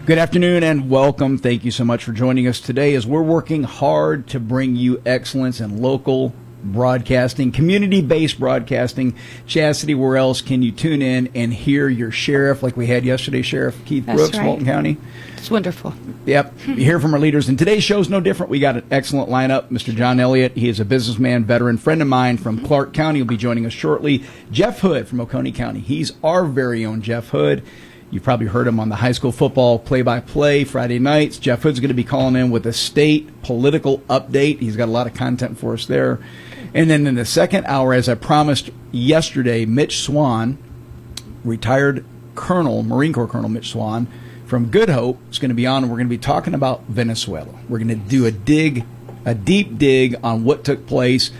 Good afternoon and welcome. Thank you so much for joining us today as we're working hard to bring you excellence in local broadcasting, community-based broadcasting. Chastity, where else can you tune in and hear your sheriff like we had yesterday, Sheriff Keith That's Brooks, right. Walton County? It's wonderful. Yep. You hear from our leaders. And today's show's no different. We got an excellent lineup. Mr. John Elliott, he is a businessman, veteran, friend of mine from Clark County. Will be joining us shortly. Jeff Hood from Oconee County. He's our very own Jeff Hood. You've probably heard him on the high school football play-by-play Friday nights. Jeff Hood's going to be calling in with a state political update. He's got a lot of content for us there. And then in the second hour, as I promised yesterday, Mitch Swan, retired Colonel, Marine Corps Colonel Mitch Swan from Good Hope, is going to be on, and we're going to be talking about Venezuela. We're going to do a deep dig on what took place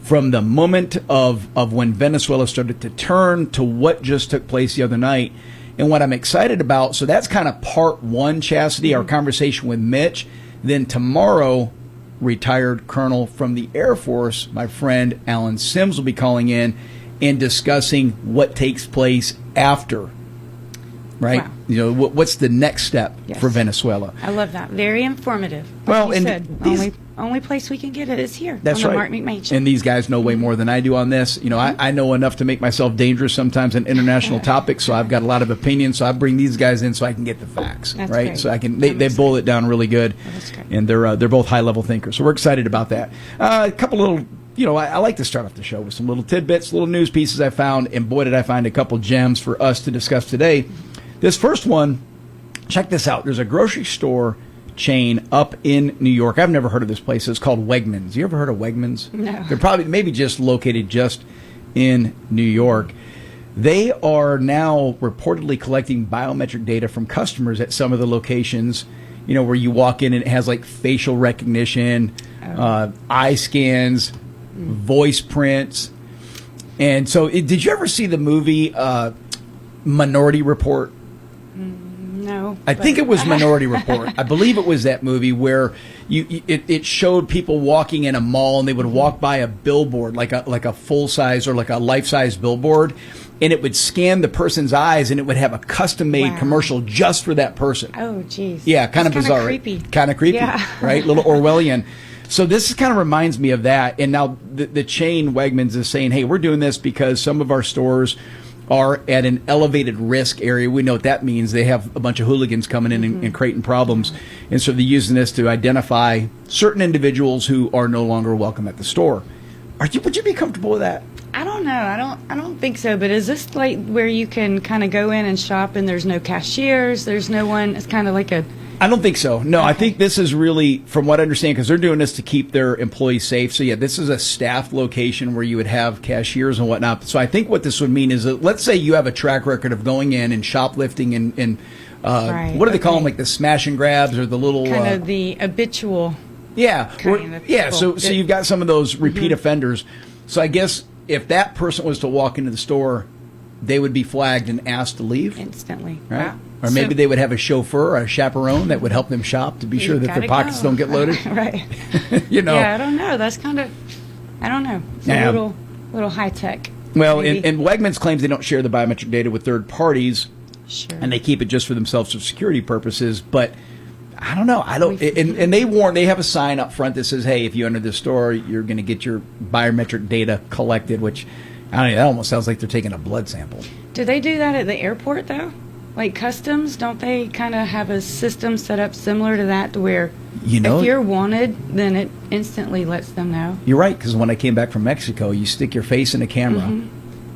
from the moment of when Venezuela started to turn to what just took place the other night. And what I'm excited about, so that's kind of part one, Chastity, our conversation with Mitch. Then tomorrow, retired Colonel from the Air Force, my friend Alan Sims, will be calling in and discussing what takes place after, right? Wow. You know, what's the next step for Venezuela? I love that. Very informative. Like Well, you and said, only place we can get it is here. That's on the right. Marc McMain Show. And these guys know way more than I do on this. You know, I know enough to make myself dangerous sometimes in international topics, so I've got a lot of opinions. So I bring these guys in so I can get the facts, That's right? great. So I can they boil it down really good, That's great. and they're both high level thinkers. So we're excited about that. A couple little. You know, I like to start off the show with some little tidbits, little news pieces I found, and boy, did I find a couple gems for us to discuss today. This first one, check this out. There's a grocery store chain up in New York. I've never heard of this place. It's called Wegmans. You ever heard of Wegmans? No. They're probably maybe just located just in New York. They are now reportedly collecting biometric data from customers at some of the locations, you know, where you walk in and it has like facial recognition, eye scans, voice prints. And so did you ever see the movie Minority Report? No. I think it was Minority Report. I believe it was that movie where it showed people walking in a mall and they would walk by a billboard, like a full size or like a life size billboard, and it would scan the person's eyes and it would have a custom made commercial just for that person. Oh, geez. Yeah, kind of bizarre. Creepy. Kind of creepy, Yeah. right? Little Orwellian. So this kind of reminds me of that. And now the chain Wegmans is saying, hey, we're doing this because some of our stores are at an elevated risk area. We know what that means. They have a bunch of hooligans coming in and creating problems. And so they're using this to identify certain individuals who are no longer welcome at the store. Would you be comfortable with that? I don't know. I don't think so. But is this like where you can kind of go in and shop and there's no cashiers? There's no one. It's kind of like a. I don't think so. No, okay. I think this is really, from what I understand, because they're doing this to keep their employees safe. So, yeah, this is a staffed location where you would have cashiers and whatnot. So I think what this would mean is that, let's say you have a track record of going in and shoplifting and what do they call them, like the smash and grabs or the little... Kind of the habitual... Yeah. Kind of yeah, so you've got some of those repeat offenders. So I guess if that person was to walk into the store, they would be flagged and asked to leave. Instantly. Right? Wow. Or maybe they would have a chauffeur or a chaperone that would help them shop to be sure that their pockets don't get loaded. Right. You know. Yeah, I don't know. That's kind of, I don't know. It's a little high tech. Well, and Wegmans claims they don't share the biometric data with third parties. Sure. And they keep it just for themselves for security purposes. But I don't know. And they warn, they have a sign up front that says, hey, if you enter this store, you're going to get your biometric data collected, which, I don't know, that almost sounds like they're taking a blood sample. Do they do that at the airport, though? Like customs, don't they kind of have a system set up similar to that to where if you're wanted, then it instantly lets them know? You're right, because when I came back from Mexico, you stick your face in a camera,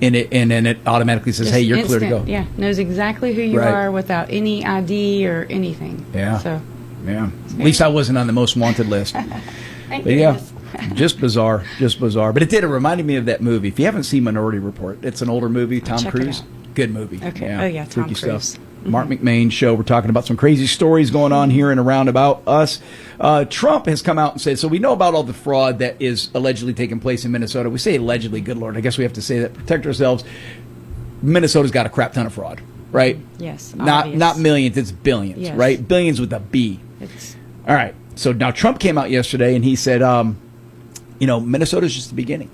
and then it automatically says, hey, you're clear to go. Yeah, knows exactly who you are without any ID or anything. Yeah. So, yeah. At least I wasn't on the most wanted list. Thank But you. yeah, just bizarre. But it reminded me of that movie. If you haven't seen Minority Report, it's an older movie, Tom Cruise. Good movie. Okay. Yeah. Oh, yeah, Tom Freaky Cruise. Stuff. Marc McMain show. We're talking about some crazy stories going on here and around about us. Trump has come out and said, so we know about all the fraud that is allegedly taking place in Minnesota. We say allegedly, good Lord. I guess we have to say that, protect ourselves. Minnesota's got a crap ton of fraud, right? Yes. Not millions, it's billions, right? Billions with a B. All right. So now Trump came out yesterday and he said, Minnesota's just the beginning.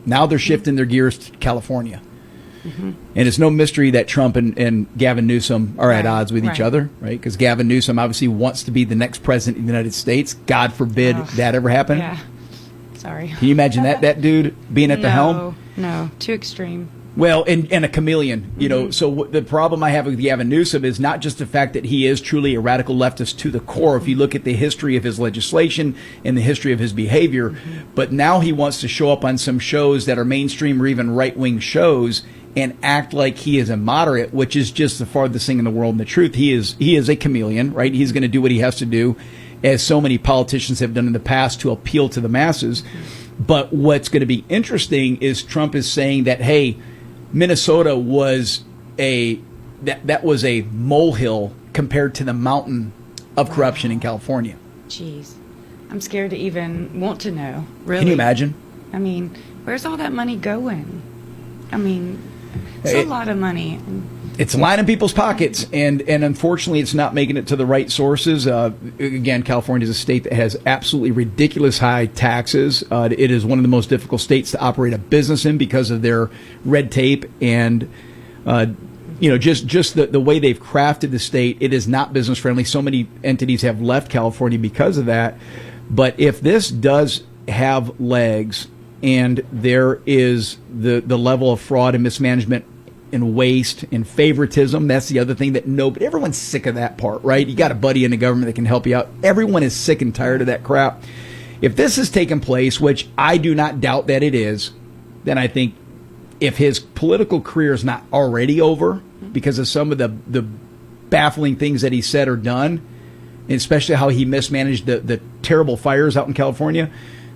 Now they're shifting their gears to California. And it's no mystery that Trump and Gavin Newsom are at odds with each other, right? Because Gavin Newsom obviously wants to be the next president of the United States. God forbid that ever happen. Yeah. Sorry. Can you imagine that dude being at the helm? No, too extreme. Well, and a chameleon, you know. So the problem I have with Gavin Newsom is not just the fact that he is truly a radical leftist to the core. If you look at the history of his legislation and the history of his behavior, but now he wants to show up on some shows that are mainstream or even right-wing shows and act like he is a moderate, which is just the farthest thing in the world. And the truth, he is a chameleon, right? He's going to do what he has to do, as so many politicians have done in the past, to appeal to the masses. But what's going to be interesting is Trump is saying that, hey, Minnesota was that was a molehill compared to the mountain of corruption in California. Jeez. I'm scared to even want to know, really. Can you imagine? I mean, where's all that money going? I mean, it's a lot of money. It's lining people's pockets, and unfortunately, it's not making it to the right sources. Again, California is a state that has absolutely ridiculous high taxes. It is one of the most difficult states to operate a business in because of their red tape and, just the way they've crafted the state. It is not business friendly. So many entities have left California because of that. But if this does have legs, and there is the level of fraud and mismanagement and waste and favoritism, that's the other thing that everyone's sick of that part, right? You got a buddy in the government that can help you out. Everyone is sick and tired of that crap. If this has taken place, which I do not doubt that it is, then I think if his political career is not already over because of some of the baffling things that he said or done, and especially how he mismanaged the terrible fires out in California,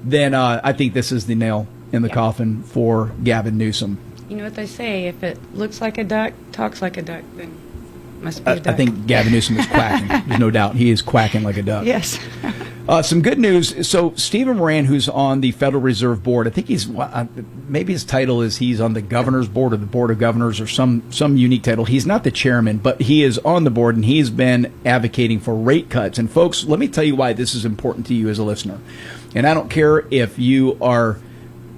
then I think this is the nail in the coffin for Gavin Newsom. You know what they say, if it looks like a duck, talks like a duck, then must be a duck. I think Gavin Newsom is quacking. There's no doubt. He is quacking like a duck. Yes. Some good news. So Stephen Moran, who's on the Federal Reserve Board, I think he's, maybe his title is he's on the Governor's Board or the Board of Governors or some unique title. He's not the chairman, but he is on the board, and he's been advocating for rate cuts. And folks, let me tell you why this is important to you as a listener. And I don't care if you are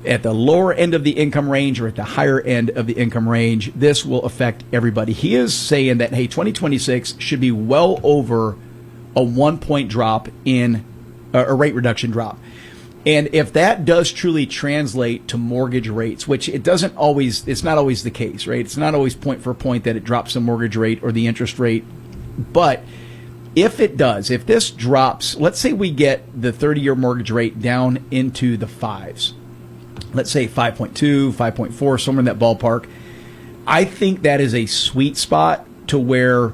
at the lower end of the income range or at the higher end of the income range, this will affect everybody. He is saying that, hey, 2026 should be well over a 1-point drop in a rate reduction drop. And if that does truly translate to mortgage rates, which it's not always the case, right? It's not always point for point that it drops the mortgage rate or the interest rate. But if it does, if this drops, let's say we get the 30-year mortgage rate down into the fives, let's say 5.2, 5.4, somewhere in that ballpark, I think that is a sweet spot to where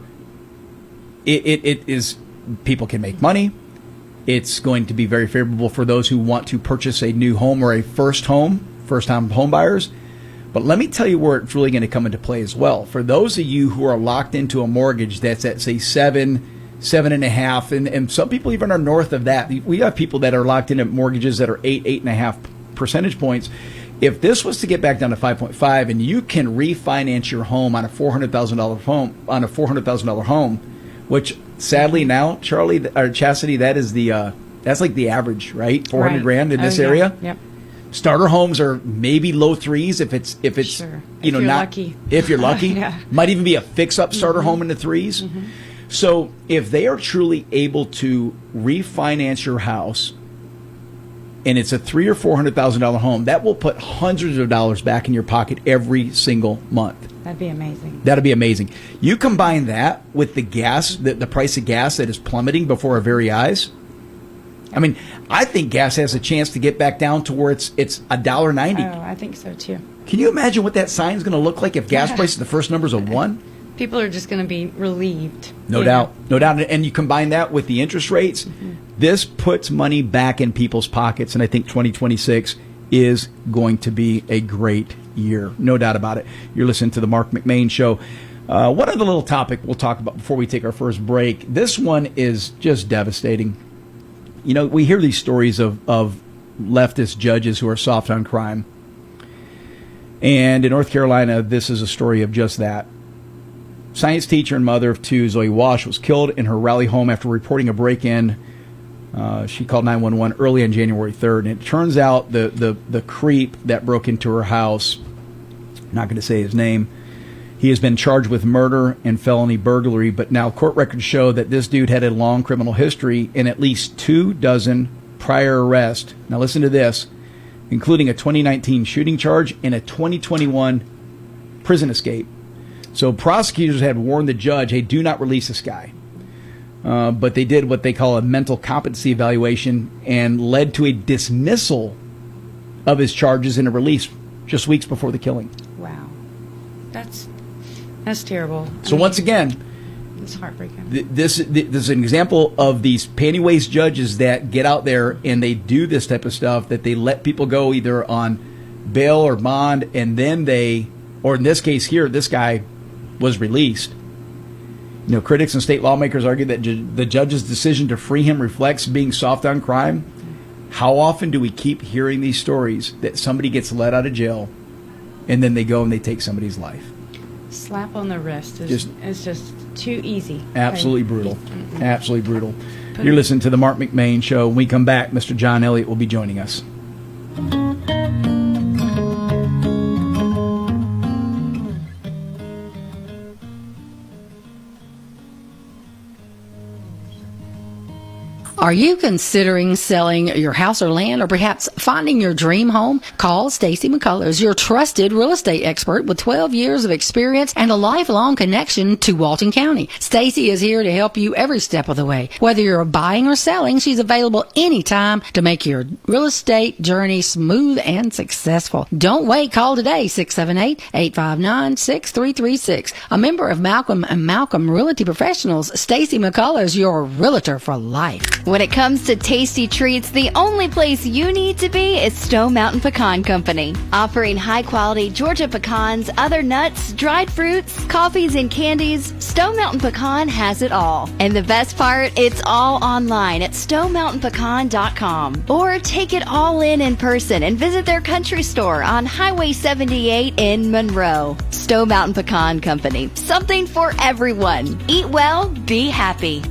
it is, people can make money. It's going to be very favorable for those who want to purchase a new home or a first-time home buyers. But let me tell you where it's really going to come into play as well. For those of you who are locked into a mortgage that's at, say, 7.5, and some people even are north of that. We have people that are locked into mortgages that are 8.5 percentage points. If this was to get back down to 5.5, and you can refinance your home on a $400,000 home, which sadly now, Charlie or Chastity, that is that's like the average, right? 400 grand in this area. Yep. Starter homes are maybe low threes if it's sure. If you're lucky. Yeah. Might even be a fix-up starter home in the threes. So if they are truly able to refinance your house, and it's a $300,000 or $400,000 home, that will put hundreds of dollars back in your pocket every single month. That'd be amazing. That'd be amazing. You combine that with the gas, the price of gas that is plummeting before our very eyes. I mean, I think gas has a chance to get back down to where it's $1.90. Oh, I think so too. Can you imagine what that sign's going to look like if gas prices, the first number's a 1? People are just going to be relieved. No doubt. And you combine that with the interest rates, this puts money back in people's pockets, and I think 2026 is going to be a great year. No doubt about it. You're listening to the Marc McMain Show. One other little topic we'll talk about before we take our first break. This one is just devastating. You know, we hear these stories of leftist judges who are soft on crime. And in North Carolina, this is a story of just that. Science teacher and mother of 2, Zoe Walsh, was killed in her Raleigh home after reporting a break-in. She called 911 early on January 3rd. And it turns out the creep that broke into her house not going to say his name. He has been charged with murder and felony burglary, but now court records show that this dude had a long criminal history and at least 24 prior arrests. Now listen to this, including a 2019 shooting charge and a 2021 prison escape. So prosecutors had warned the judge, hey, do not release this guy. But they did what they call a mental competency evaluation and led to a dismissal of his charges and a release just weeks before the killing. Wow. That's terrible. So once again, it's heartbreaking. This is an example of these panty waist judges that get out there and they do this type of stuff, that they let people go either on bail or bond, and then they, or in this case here, this guy was released. You know, critics and state lawmakers argue that the judge's decision to free him reflects being soft on crime. How often do we keep hearing these stories that somebody gets let out of jail and then they go and they take somebody's life? Slap on the wrist is just too easy. Absolutely brutal. Absolutely brutal. You're listening to the Marc McMain Show. When we come back, Mr. John Elliott will be joining us. Are you considering selling your house or land, or perhaps finding your dream home? Call Stacy McCullers, your trusted real estate expert with 12 years of experience and a lifelong connection to Walton County. Stacy is here to help you every step of the way. Whether you're buying or selling, she's available anytime to make your real estate journey smooth and successful. Don't wait. Call today, 678-859-6336. A member of Malcolm & Malcolm Realty Professionals, Stacy McCullers, your realtor for life. When it comes to tasty treats, the only place you need to be is Stone Mountain Pecan Company. Offering high-quality Georgia pecans, other nuts, dried fruits, coffees, and candies, Stone Mountain Pecan has it all. And the best part, it's all online at stonemountainpecan.com. Or take it all in person and visit their country store on Highway 78 in Monroe. Stone Mountain Pecan Company. Something for everyone. Eat well, be happy.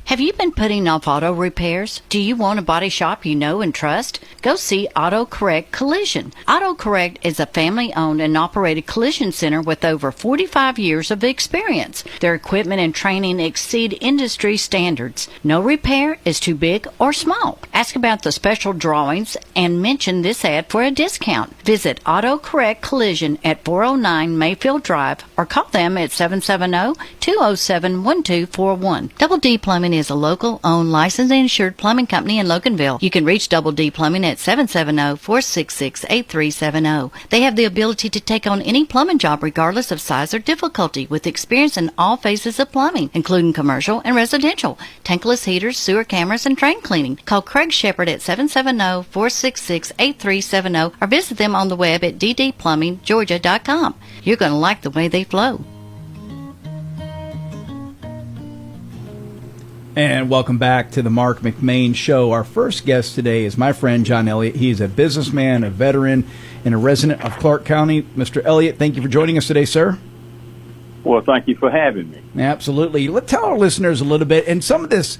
Have you been putting off auto repairs? Do you want a body shop you know and trust? Go see Auto Correct Collision. Auto Correct is a family-owned and operated collision center with over 45 years of experience. Their equipment and training exceed industry standards. No repair is too big or small. Ask about the special drawings and mention this ad for a discount. Visit Auto Correct Collision at 409 Mayfield Drive or call them at 770-207-1241. Double D Plumbing is a local, owned, licensed, and insured plumbing company in Loganville. You can reach Double D Plumbing at 770-466-8370. They have the ability to take on any plumbing job regardless of size or difficulty, with experience in all phases of plumbing, including commercial and residential, tankless heaters, sewer cameras, and drain cleaning. Call Craig Shepard at 770-466-8370 or visit them on the web at ddplumbinggeorgia.com. You're going to like the way they flow. And welcome back to the Marc McMain Show. Our first guest today is my friend John Elliott. He is a businessman, a veteran, and a resident of Clark County. Mr. Elliott, thank you for joining us today, sir. Well, thank you for having me. Absolutely. Let's tell our listeners a little bit, and some of this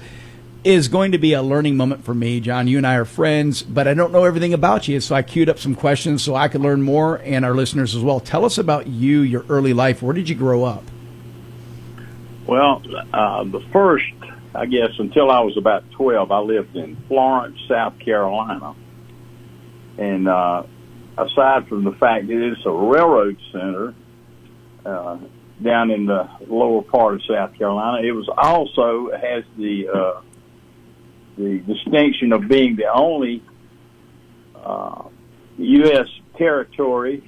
is going to be a learning moment for me. John, you and I are friends, but I don't know everything about you, so I queued up some questions so I could learn more, and our listeners as well. Tell us about you, your early life. Where did you grow up? Well, the first, I guess, until I was about 12, I lived in Florence, South Carolina. And aside from the fact that it's a railroad center down in the lower part of South Carolina, it was also has the distinction of being the only U.S. territory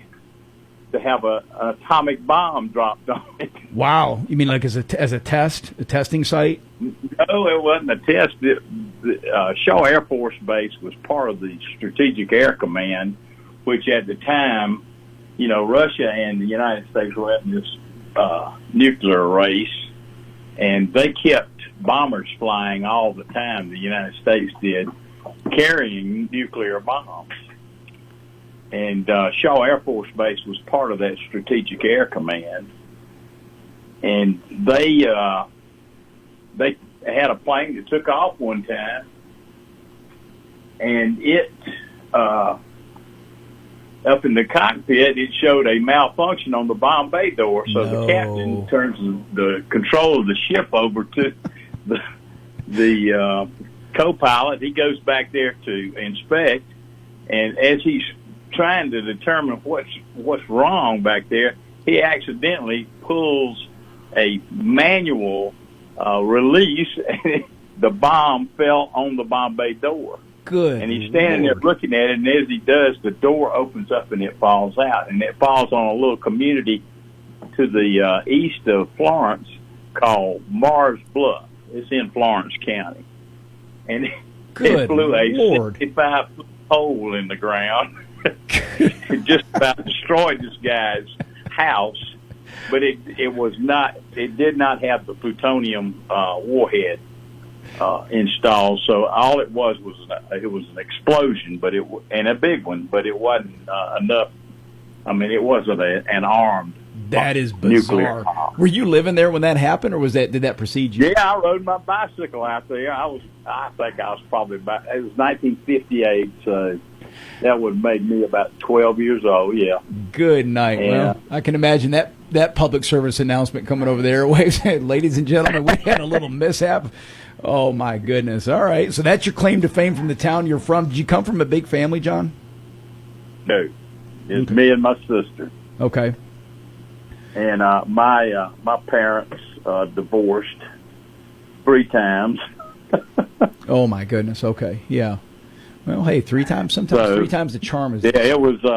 to have an atomic bomb dropped on it. Wow. You mean like as a testing site? No, it wasn't a test. Shaw Air Force Base was part of the Strategic Air Command, which at the time, you know, Russia and the United States were in this nuclear race, and they kept bombers flying all the time, the United States did, carrying nuclear bombs. And Shaw Air Force Base was part of that Strategic Air Command. And they had a plane that took off one time, and it up in the cockpit, it showed a malfunction on the Bombay door. So the captain turns the control of the ship over to the co-pilot. He goes back there to inspect, and as he's trying to determine what's wrong back there, he accidentally pulls a manual release, and the bomb fell on the Bombay door. Good. And he's standing there looking at it, and as he does, the door opens up and it falls out. And it falls on a little community to the east of Florence called Mars Bluff. It's in Florence County. And it blew a 65-foot hole in the ground. It just about destroyed this guy's house. But it did not have the plutonium warhead installed, so all it was an explosion, and a big one, but it wasn't enough. I mean, it wasn't an armed. That is bizarre. Were you living there when that happened, or did that precede you? Yeah, I rode my bicycle out there. I think I was probably it was 1958, so that would have made me about 12 years old. Yeah. Good night. Yeah. Well, I can imagine that public service announcement coming over the airwaves. Ladies and gentlemen, we had a little mishap. Oh, my goodness. All right. So that's your claim to fame from the town you're from. Did you come from a big family, John? No. It's me and my sister. Okay. And my parents divorced 3 times. Oh, my goodness. Okay. Yeah. Well, hey, 3 times. Sometimes 3 times the charm is. Yeah, it was an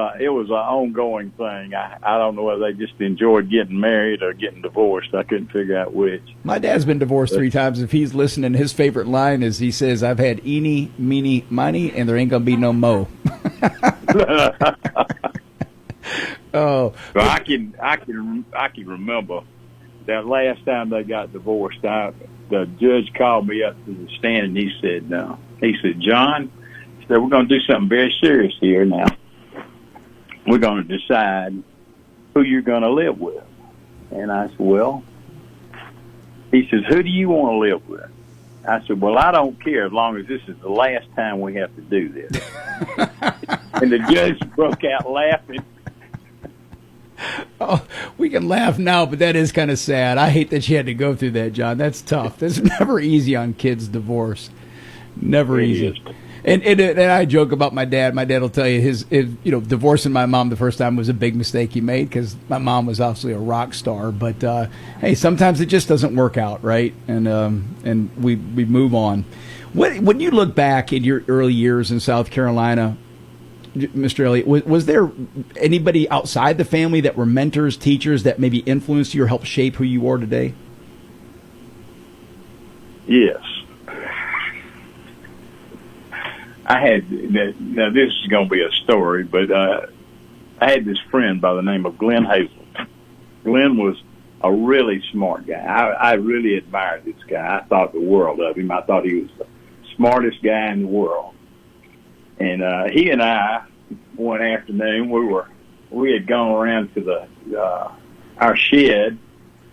ongoing thing. I don't know whether they just enjoyed getting married or getting divorced. I couldn't figure out which. My dad's been divorced 3 times. If he's listening, his favorite line is he says, "I've had eeny, meeny, miny, and there ain't gonna be no mo." Oh, so I can remember that last time they got divorced. The judge called me up to the stand and he said, "No." He said, "John," so we're going to do something very serious here now. We're going to decide who you're going to live with. And I said, well, he says, who do you want to live with? I said, well, I don't care as long as this is the last time we have to do this. And the judge broke out laughing. Oh, we can laugh now, but that is kind of sad. I hate that you had to go through that, John. That's tough. That's never easy on kids' divorce. Never easy. And I joke about my dad. My dad will tell you his divorcing my mom the first time was a big mistake he made because my mom was obviously a rock star. But hey, sometimes it just doesn't work out, right? And we move on. When you look back in your early years in South Carolina, Mr. Elliott, was there anybody outside the family that were mentors, teachers that maybe influenced you or helped shape who you are today? Yes. I had, now this is going to be a story, but I had this friend by the name of Glenn Hazel. Glenn was a really smart guy. I really admired this guy. I thought the world of him. I thought he was the smartest guy in the world. And he and I, one afternoon, we had gone around to our shed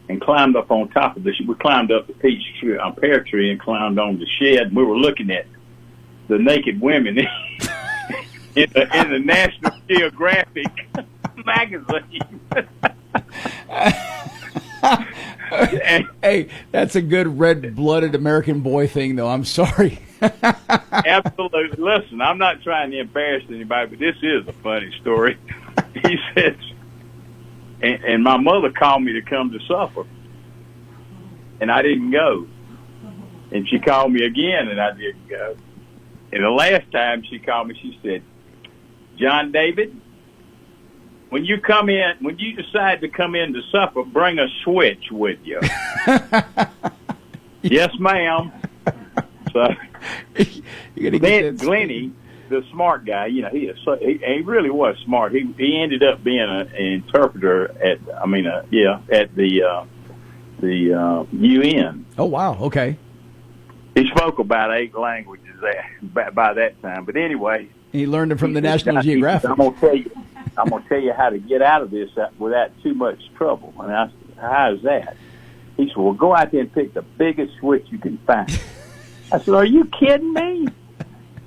and climbed up on top of we climbed up the pear tree and climbed on the shed. And we were looking at the naked women in the National Geographic magazine. Hey, that's a good red-blooded American boy thing, though. I'm sorry. Absolutely. Listen, I'm not trying to embarrass anybody, but this is a funny story. He says, and my mother called me to come to supper, and I didn't go. And she called me again, and I didn't go. And the last time she called me, she said, John David, when you decide to come in to supper, bring a switch with you. Yes, ma'am. So then Glenny, the smart guy, he really was smart. He ended up being an interpreter at the UN. Oh wow, okay. He spoke about 8 languages by that time. But anyway, he learned it from the National Geographic. I'm gonna tell you how to get out of this without too much trouble. And I said, how is that? He said, well, go out there and pick the biggest switch you can find. I said, are you kidding me?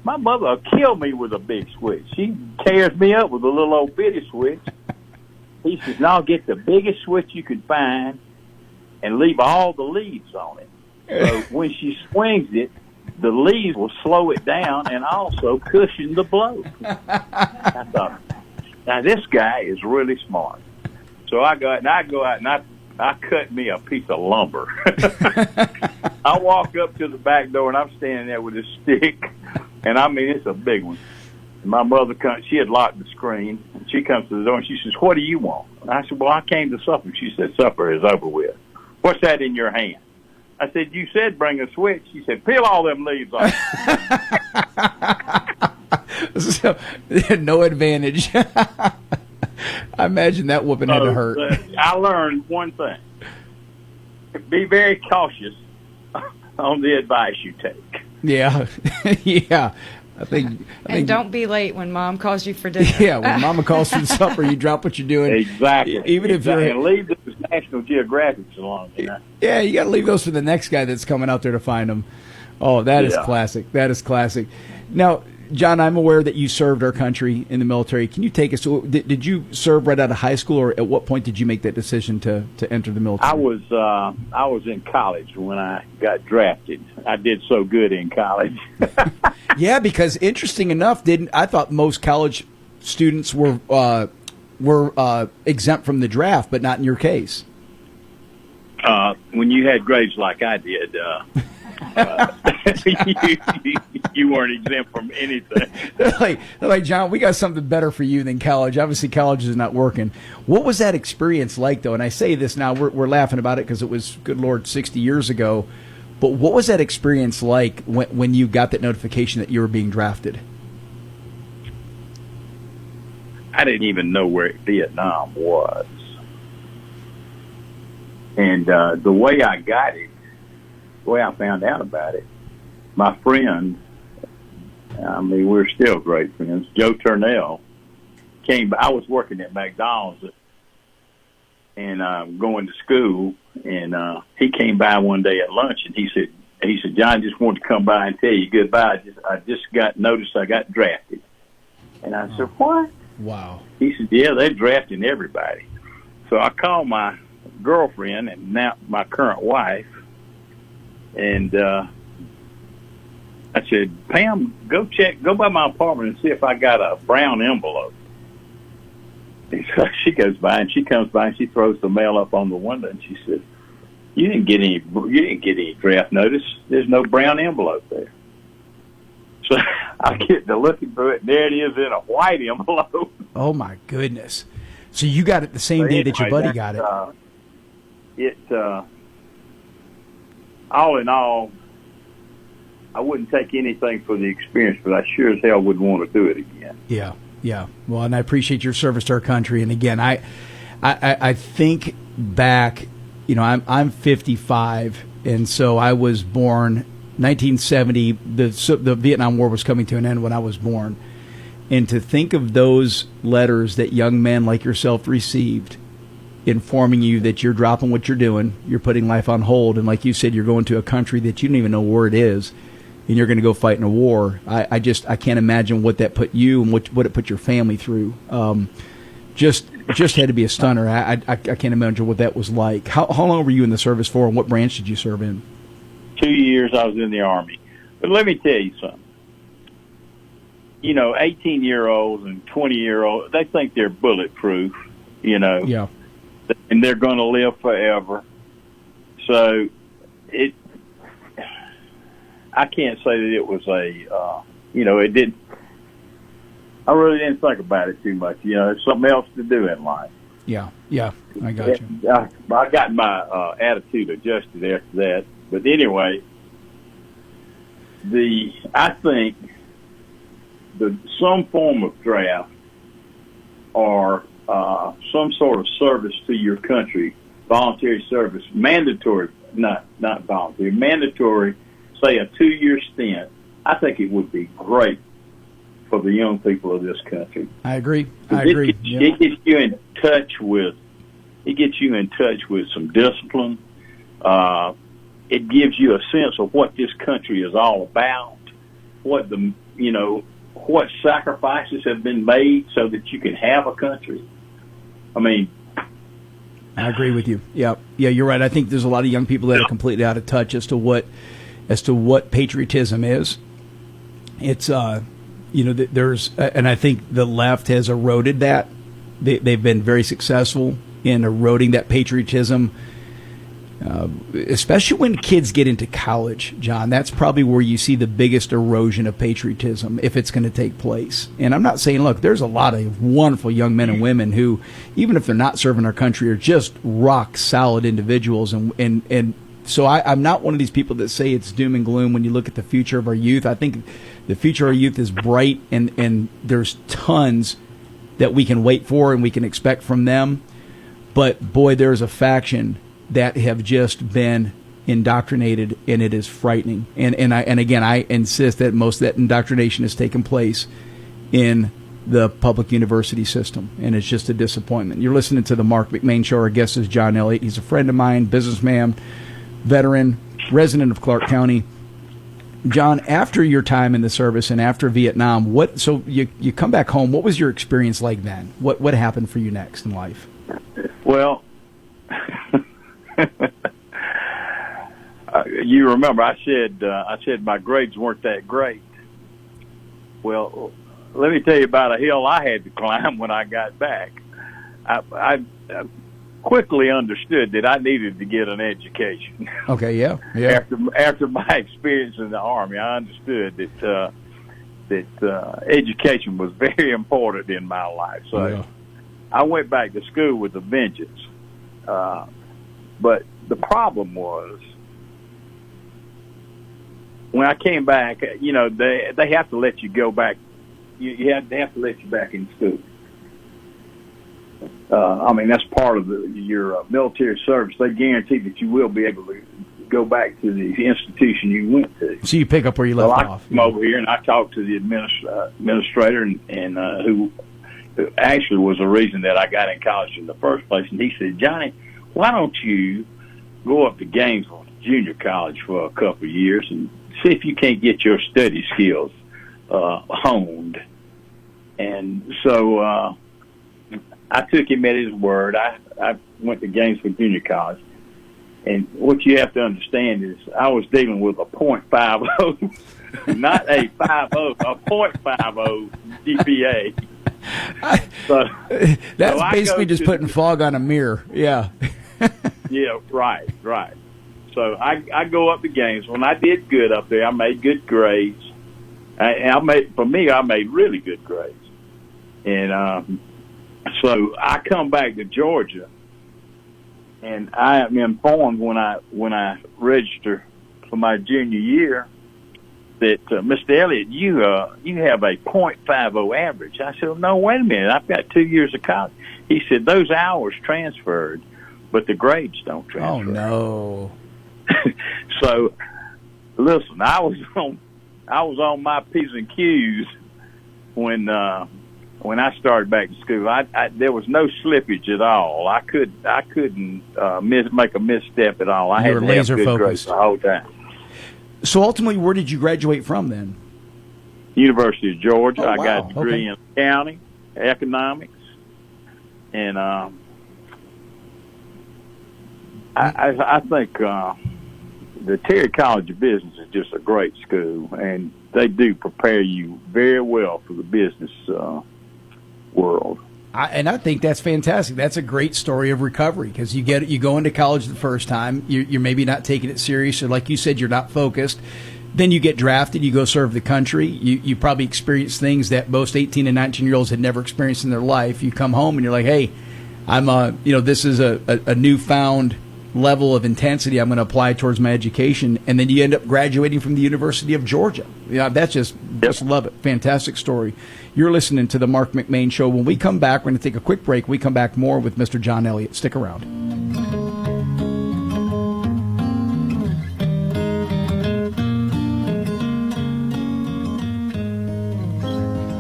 my mother will kill me with a big switch. She tears me up with a little old bitty switch. He says, no, get the biggest switch you can find and leave all the leaves on it. So when she swings it, the leaves will slow it down and also cushion the blow. I thought, now this guy is really smart. So I go out and I cut me a piece of lumber. I walk up to the back door and I'm standing there with a stick, and I mean, it's a big one. And my mother comes, she had locked the screen, and she comes to the door and she says, what do you want? And I said, well, I came to supper. She said, supper is over with. What's that in your hand? I said, you said bring a switch. She said, peel all them leaves off. So, no advantage. I imagine that whooping had to hurt. I learned one thing. Be very cautious on the advice you take. Yeah. Yeah. I think don't be late when Mom calls you for dinner. Yeah, when Mama calls for supper, you drop what you're doing. Exactly. Even if you're and leave those National Geographics alone. You know? Yeah, you got to leave those for the next guy that's coming out there to find them. Oh, that is classic. That is classic. Now, John, I'm aware that you served our country in the military. Can you take us? Did you serve right out of high school, or at what point did you make that decision to enter the military? I was in college when I got drafted. I did so good in college. Yeah, because interesting enough, I thought most college students were exempt from the draft, but not in your case. When you had grades like I did. You weren't exempt from anything. They're like, John, we got something better for you than college. Obviously, college is not working. What was that experience like, though? And I say this now, we're laughing about it because it was, good Lord, 60 years ago. But what was that experience like when you got that notification that you were being drafted? I didn't even know where Vietnam was. And the way I got it, the way I found out about it, my friend, I mean, we're still great friends, Joe Turnell, came by. I was working at McDonald's and going to school, and he came by one day at lunch, and he said, John, just wanted to come by and tell you goodbye. I just got noticed I got drafted. And I said, what? Wow. He said, yeah, they're drafting everybody. So I called my girlfriend and now my current wife, and I said, Pam, go by my apartment and see if I got a brown envelope. And so she goes by and she comes by and she throws the mail up on the window and she said, you didn't get any draft notice. There's no brown envelope there. So I get to looking through it, and there it is in a white envelope. Oh my goodness! So you got it the same day that your buddy got it. All in all, I wouldn't take anything for the experience, but I sure as hell wouldn't want to do it again. Yeah, yeah. Well, and I appreciate your service to our country. And again, I think back, I'm 55, and so I was born 1970. The Vietnam War was coming to an end when I was born. And to think of those letters that young men like yourself received, informing you that you're dropping what you're doing, you're putting life on hold, and like you said, you're going to a country that you don't even know where it is, and you're going to go fight in a war. I can't imagine what that put you and what it put your family through. Just had to be a stunner. I can't imagine what that was like. How long were you in the service for, and what branch did you serve in? 2 years I was in the Army. But let me tell you something. 18-year-olds and 20-year-olds, they think they're bulletproof, Yeah. And they're going to live forever. So I can't say that it was it didn't, I really didn't think about it too much. There's something else to do in life. Yeah, I got you. I got my attitude adjusted after that. But anyway, I think some form of draft or some sort of service to your country, voluntary service, mandatory, not voluntary, mandatory, say a 2-year stint, I think it would be great for the young people of this country. I agree. It gets you in touch with some discipline. It gives you a sense of what this country is all about. what what sacrifices have been made so that you can have a country. I mean, I agree with you. Yeah, you're right. I think there's a lot of young people that are completely out of touch as to what patriotism is. It's there's and I think the left has eroded that. They've been very successful in eroding that patriotism, especially when kids get into college, John. That's probably where you see the biggest erosion of patriotism, if it's going to take place. And I'm not saying, look, there's a lot of wonderful young men and women who, even if they're not serving our country, are just rock solid individuals. And so I'm not one of these people that say it's doom and gloom when you look at the future of our youth. I think the future of our youth is bright, and there's tons that we can wait for and we can expect from them. But, boy, there's a faction that have just been indoctrinated, and it is frightening. And again, I insist that most of that indoctrination has taken place in the public university system, and it's just a disappointment. You're listening to the Marc McMain Show. Our guest is John Elliott. He's a friend of mine, businessman, veteran, resident of Clark County. John, after your time in the service and after Vietnam, so you come back home. What was your experience like then? What happened for you next in life? Well, you remember I said my grades weren't that great. Well, let me tell you about a hill I had to climb when I got back. I quickly understood that I needed to get an education. Okay, yeah. After my experience in the Army, I understood that education was very important in my life. So I went back to school with a vengeance. But the problem was, when I came back, they have to let you go back. They have to let you back in school. That's part of your military service. They guarantee that you will be able to go back to the institution you went to. So you pick up where you left off. I came over here and I talked to the administrator, and who actually was the reason that I got in college in the first place. And he said, "Johnny, why don't you go up to Gainesville Junior College for a couple of years and see if you can't get your study skills honed?" And so I took him at his word. I went to Gainesville Junior College. And what you have to understand is I was dealing with a .50, not a 50, a .50 GPA. That's basically just putting fog on a mirror. Yeah. Yeah, right. So I go up to Gainesville, and I did good up there. I made good grades. I made really good grades. And so I come back to Georgia, and I am informed when I register for my junior year that Mr. Elliott, you have a .50 average. I said, "No, wait a minute. I've got 2 years of college." He said, "Those hours transferred, but the grades don't transfer." Oh no! So, listen, I was on my P's and Q's when I started back to school. There was no slippage at all. I couldn't make a misstep at all. I had to have good grades the whole time. So ultimately, where did you graduate from then? University of Georgia. Oh, wow. I got a degree in accounting, economics, and I think the Terry College of Business is just a great school, and they do prepare you very well for the business world. And I think that's fantastic. That's a great story of recovery, because you go into college the first time, you're maybe not taking it serious, or like you said, you're not focused. Then you get drafted, you go serve the country. You probably experience things that most 18 and 19-year-olds had never experienced in their life. You come home and you're like, hey, this is a newfound level of intensity I'm going to apply towards my education. And then you end up graduating from the University of Georgia. That's just love it. Fantastic story. You're listening to the Marc McMain Show. When we come back, we're going to take a quick break. We come back more with Mr. John Elliott. Stick around.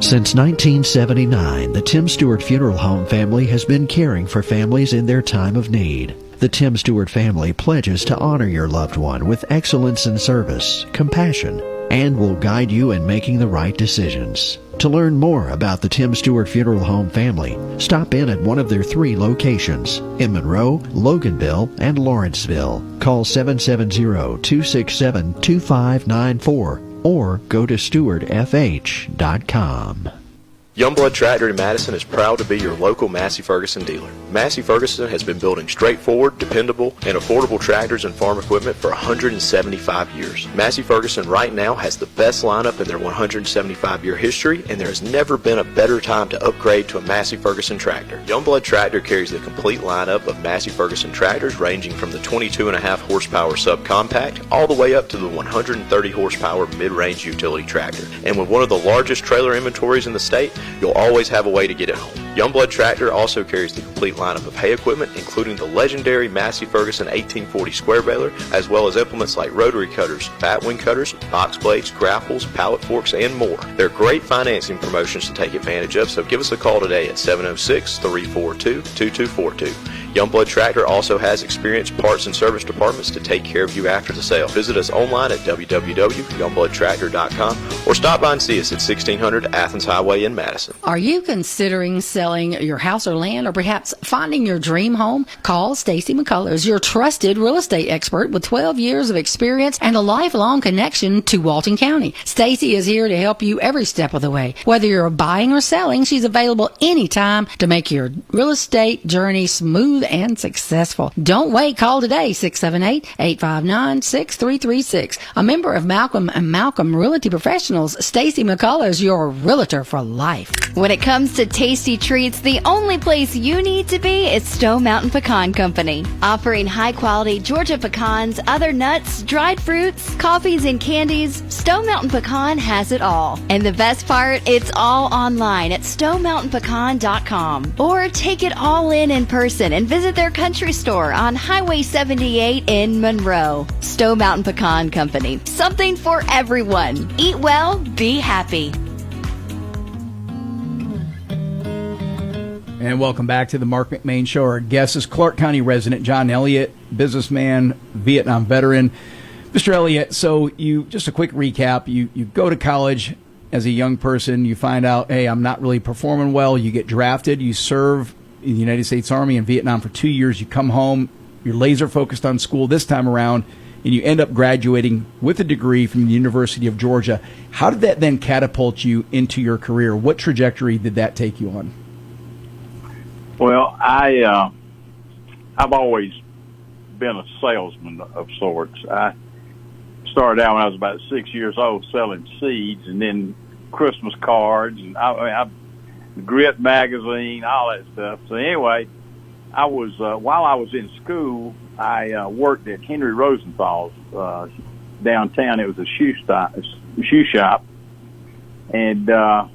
Since 1979, the Tim Stewart Funeral Home family has been caring for families in their time of need. The Tim Stewart family pledges to honor your loved one with excellence in service, compassion, and will guide you in making the right decisions. To learn more about the Tim Stewart Funeral Home family, stop in at one of their 3 locations in Monroe, Loganville, and Lawrenceville. Call 770-267-2594 or go to stewardfh.com. Youngblood Tractor in Madison is proud to be your local Massey Ferguson dealer. Massey Ferguson has been building straightforward, dependable, and affordable tractors and farm equipment for 175 years. Massey Ferguson right now has the best lineup in their 175-year history, and there has never been a better time to upgrade to a Massey Ferguson tractor. Youngblood Tractor carries the complete lineup of Massey Ferguson tractors ranging from the 22.5 horsepower subcompact all the way up to the 130 horsepower mid-range utility tractor. And with one of the largest trailer inventories in the state, you'll always have a way to get it home. Youngblood Tractor also carries the complete lineup of hay equipment, including the legendary Massey Ferguson 1840 square baler, as well as implements like rotary cutters, batwing cutters, box blades, grapples, pallet forks, and more. There are great financing promotions to take advantage of, so give us a call today at 706-342-2242. Youngblood Tractor also has experienced parts and service departments to take care of you after the sale. Visit us online at www.youngbloodtractor.com or stop by and see us at 1600 Athens Highway in Madison. Are you considering selling your house or land, or perhaps finding your dream home? Call Stacy McCullers, your trusted real estate expert with 12 years of experience and a lifelong connection to Walton County. Stacy is here to help you every step of the way. Whether you're buying or selling, she's available anytime to make your real estate journey smooth and successful. Don't wait. Call today, 678-859-6336. A member of Malcolm & Malcolm Realty Professionals, Stacy McCullers, your realtor for life. When it comes to tasty treats, the only place you need to be is Stone Mountain Pecan Company. Offering high-quality Georgia pecans, other nuts, dried fruits, coffees, and candies, Stone Mountain Pecan has it all. And the best part, it's all online at stonemountainpecan.com. Or take it all in person and visit their country store on Highway 78 in Monroe. Stone Mountain Pecan Company. Something for everyone. Eat well, be happy. And welcome back to the Marc McMain Show. Our guest is Clark County resident John Elliott, businessman, Vietnam veteran. Mr. Elliott, so just a quick recap. You go to college as a young person. You find out, hey, I'm not really performing well. You get drafted. You serve in the United States Army in Vietnam for 2 years. You come home. You're laser focused on school this time around, and you end up graduating with a degree from the University of Georgia. How did that then catapult you into your career? What trajectory did that take you on? Well, I've always been a salesman of sorts. I started out when I was about 6 years old selling seeds, and then Christmas cards, and I Grit magazine, all that stuff. So anyway, I was while I was in school, I worked at Henry Rosenthal's downtown. It was a shoe shop, and a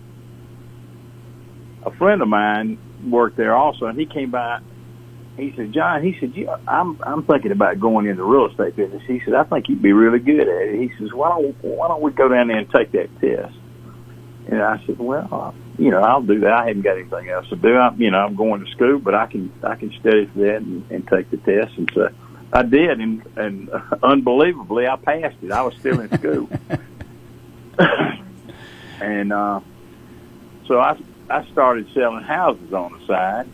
friend of mine worked there also, and he came by. He said, "John," he said, I'm thinking about going into real estate business." He said, "I think you'd be really good at it." He says, "Why don't we go down there and take that test?" And I said, "Well, I'll do that. I haven't got anything else to do. I'm going to school, but I can study for that and take the test." And so I did, and unbelievably, I passed it. I was still in school, and so I started selling houses on the side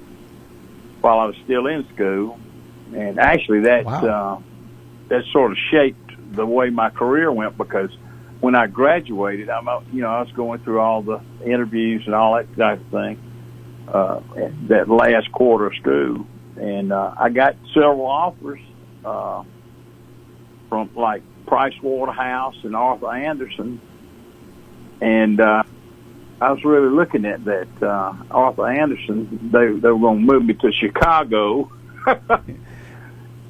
while I was still in school, and actually that sort of shaped the way my career went, because when I graduated, I was going through all the interviews and all that type of thing that last quarter of school, and I got several offers from like Price Waterhouse and Arthur Anderson, and I was really looking at that Arthur Anderson. They were going to move me to Chicago,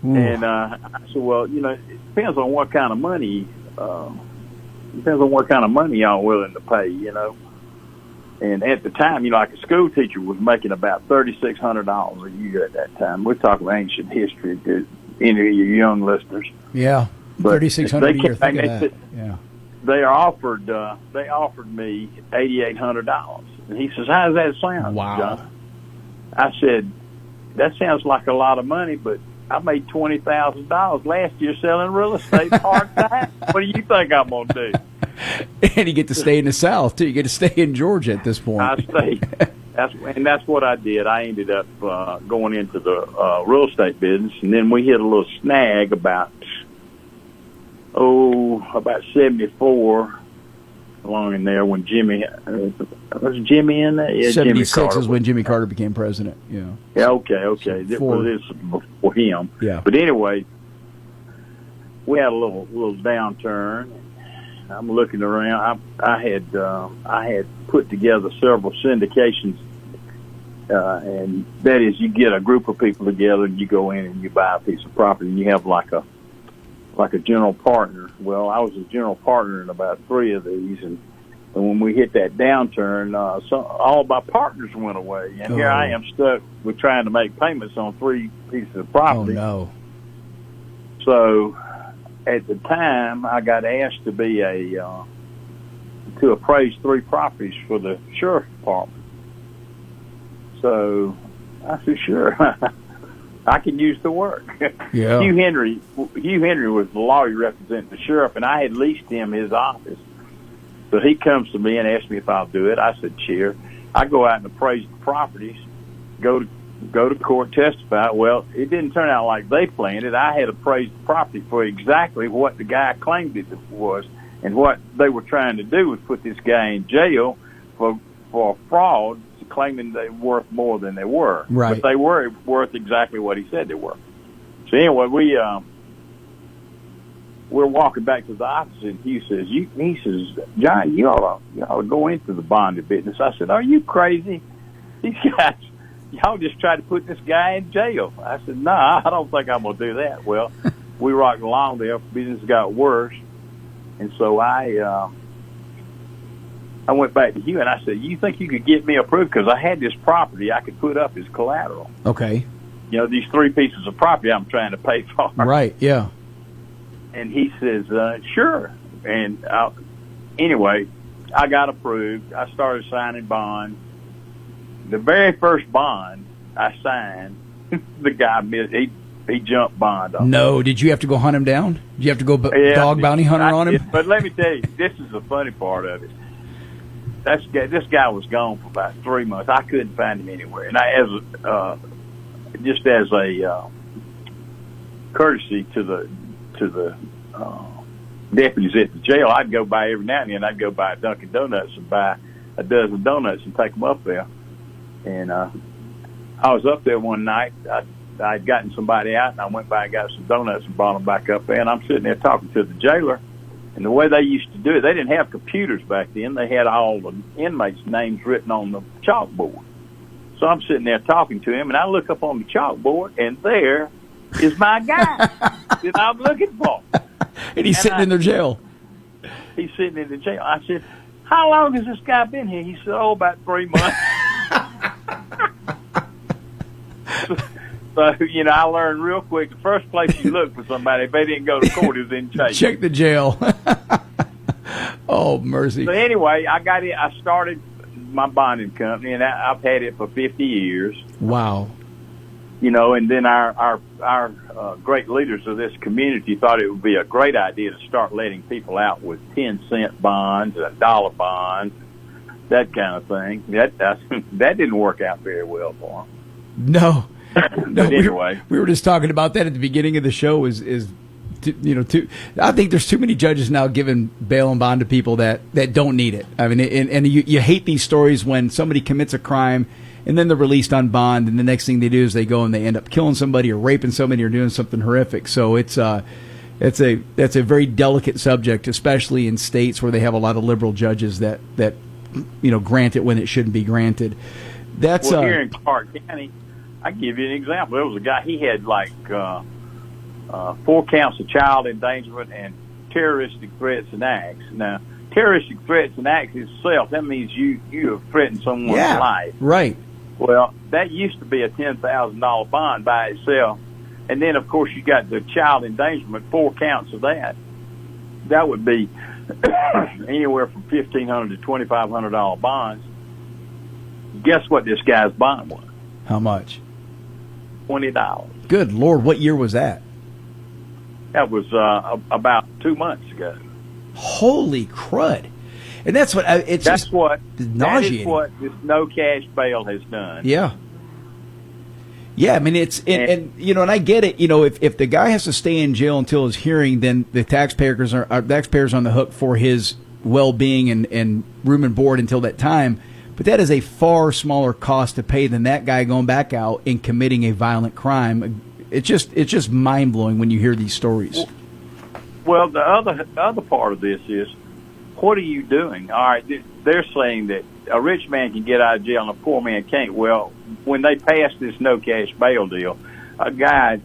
and I said, "Well, it depends on what kind of money." Depends on what kind of money y'all willing to pay, And at the time, like a school teacher was making about $3,600 a year at that time. We're talking ancient history to any of your young listeners. Yeah, $3,600 a year. Think of that. Yeah. They offered me $8,800, and he says, "How does that sound, John?" I said, "That sounds like a lot of money, but I made $20,000 last year selling real estate part-time. What do you think I'm going to do?" And you get to stay in the South too. You get to stay in Georgia at this point. I stayed. That's what I did. I ended up going into the real estate business, and then we hit a little snag about 74 along in there when Jimmy was Jimmy in there. Yeah, 76 is when Jimmy Carter became president. Yeah. Yeah. Okay. This was before him. Yeah. But anyway, we had a little downturn. I'm looking around. I had put together several syndications, and that is, you get a group of people together and you go in and you buy a piece of property and you have like a general partner. Well, I was a general partner in about 3 of these, and when we hit that downturn, all of my partners went away, and here I am stuck with trying to make payments on 3 pieces of property. Oh no! So at the time, I got asked to be to appraise 3 properties for the sheriff's department. So I said, sure, I can use the work. Yeah. Hugh Henry was the lawyer representing the sheriff, and I had leased him his office. So he comes to me and asks me if I'll do it. I said, sure. I go out and appraise the properties, go to court, testify. Well, it didn't turn out like they planned it. I had appraised the property for exactly what the guy claimed it was, and what they were trying to do was put this guy in jail for fraud, claiming they were worth more than they were. Right. But they were worth exactly what he said they were. So anyway, we're walking back to the office, and he says, John, you ought to go into the bonding business. I said, are you crazy? These guys, y'all just tried to put this guy in jail. I said, no, I don't think I'm going to do that. Well, we rocked along there. Business got worse. And so I went back to Hugh, and I said, you think you could get me approved? Because I had this property I could put up as collateral. Okay. You know, these 3 pieces of property I'm trying to pay for. Right, yeah. And he says, sure. And anyway, I got approved. I started signing bonds. The very first bond I signed, the guy missed. He jumped bond on. No, did you have to go hunt him down? Did you have to go dog bounty hunter on him? But let me tell you, this is the funny part of it. This guy was gone for about 3 months. I couldn't find him anywhere. And as a courtesy to the deputies at the jail, I'd go by every now and then. I'd go by Dunkin' Donuts and buy a dozen donuts and take them up there. And I was up there one night. I'd gotten somebody out, and I went by and got some donuts and brought them back up there. And I'm sitting there talking to the jailer. And the way they used to do it, they didn't have computers back then. They had all the inmates' names written on the chalkboard. So I'm sitting there talking to him, and I look up on the chalkboard, and there is my guy that I'm looking for. And he's sitting in their jail. He's sitting in the jail. I said, how long has this guy been here? He said, about 3 months. So, I learned real quick, the first place you look for somebody, if they didn't go to court, is in jail. Check the jail. Oh, mercy. So anyway, I got it. I started my bonding company, and I've had it for 50 years. Wow. And then our great leaders of this community thought it would be a great idea to start letting people out with 10-cent bonds, $1 bonds, that kind of thing. That didn't work out very well for them. No. But anyway, we were just talking about that at the beginning of the show. I think there's too many judges now giving bail and bond to people that don't need it. I mean, and you hate these stories when somebody commits a crime and then they're released on bond, and the next thing they do is they go and they end up killing somebody or raping somebody or doing something horrific. So that's a very delicate subject, especially in states where they have a lot of liberal judges that grant it when it shouldn't be granted. That's here in Clark County. I can give you an example. There was a guy, he had 4 counts of child endangerment and terroristic threats and acts. Now, terroristic threats and acts itself, that means you have threatened someone's life. Right. Well, that used to be a $10,000 bond by itself. And then, of course, you got the child endangerment, 4 counts of that. That would be anywhere from $1,500 to $2,500 bonds. Guess what this guy's bond was? How much? $20. Good Lord, what year was that? That was about 2 months ago. Holy crud! And that's what it's that's just what nauseating. That is what this no cash bail has done. Yeah. Yeah, I mean and I get it. If the guy has to stay in jail until his hearing, then the taxpayers are on the hook for his well-being and room and board until that time. But that is a far smaller cost to pay than that guy going back out and committing a violent crime. It's just mind-blowing when you hear these stories. Well, the other part of this is, what are you doing? All right, they're saying that a rich man can get out of jail and a poor man can't. Well, when they passed this no cash bail deal, a guy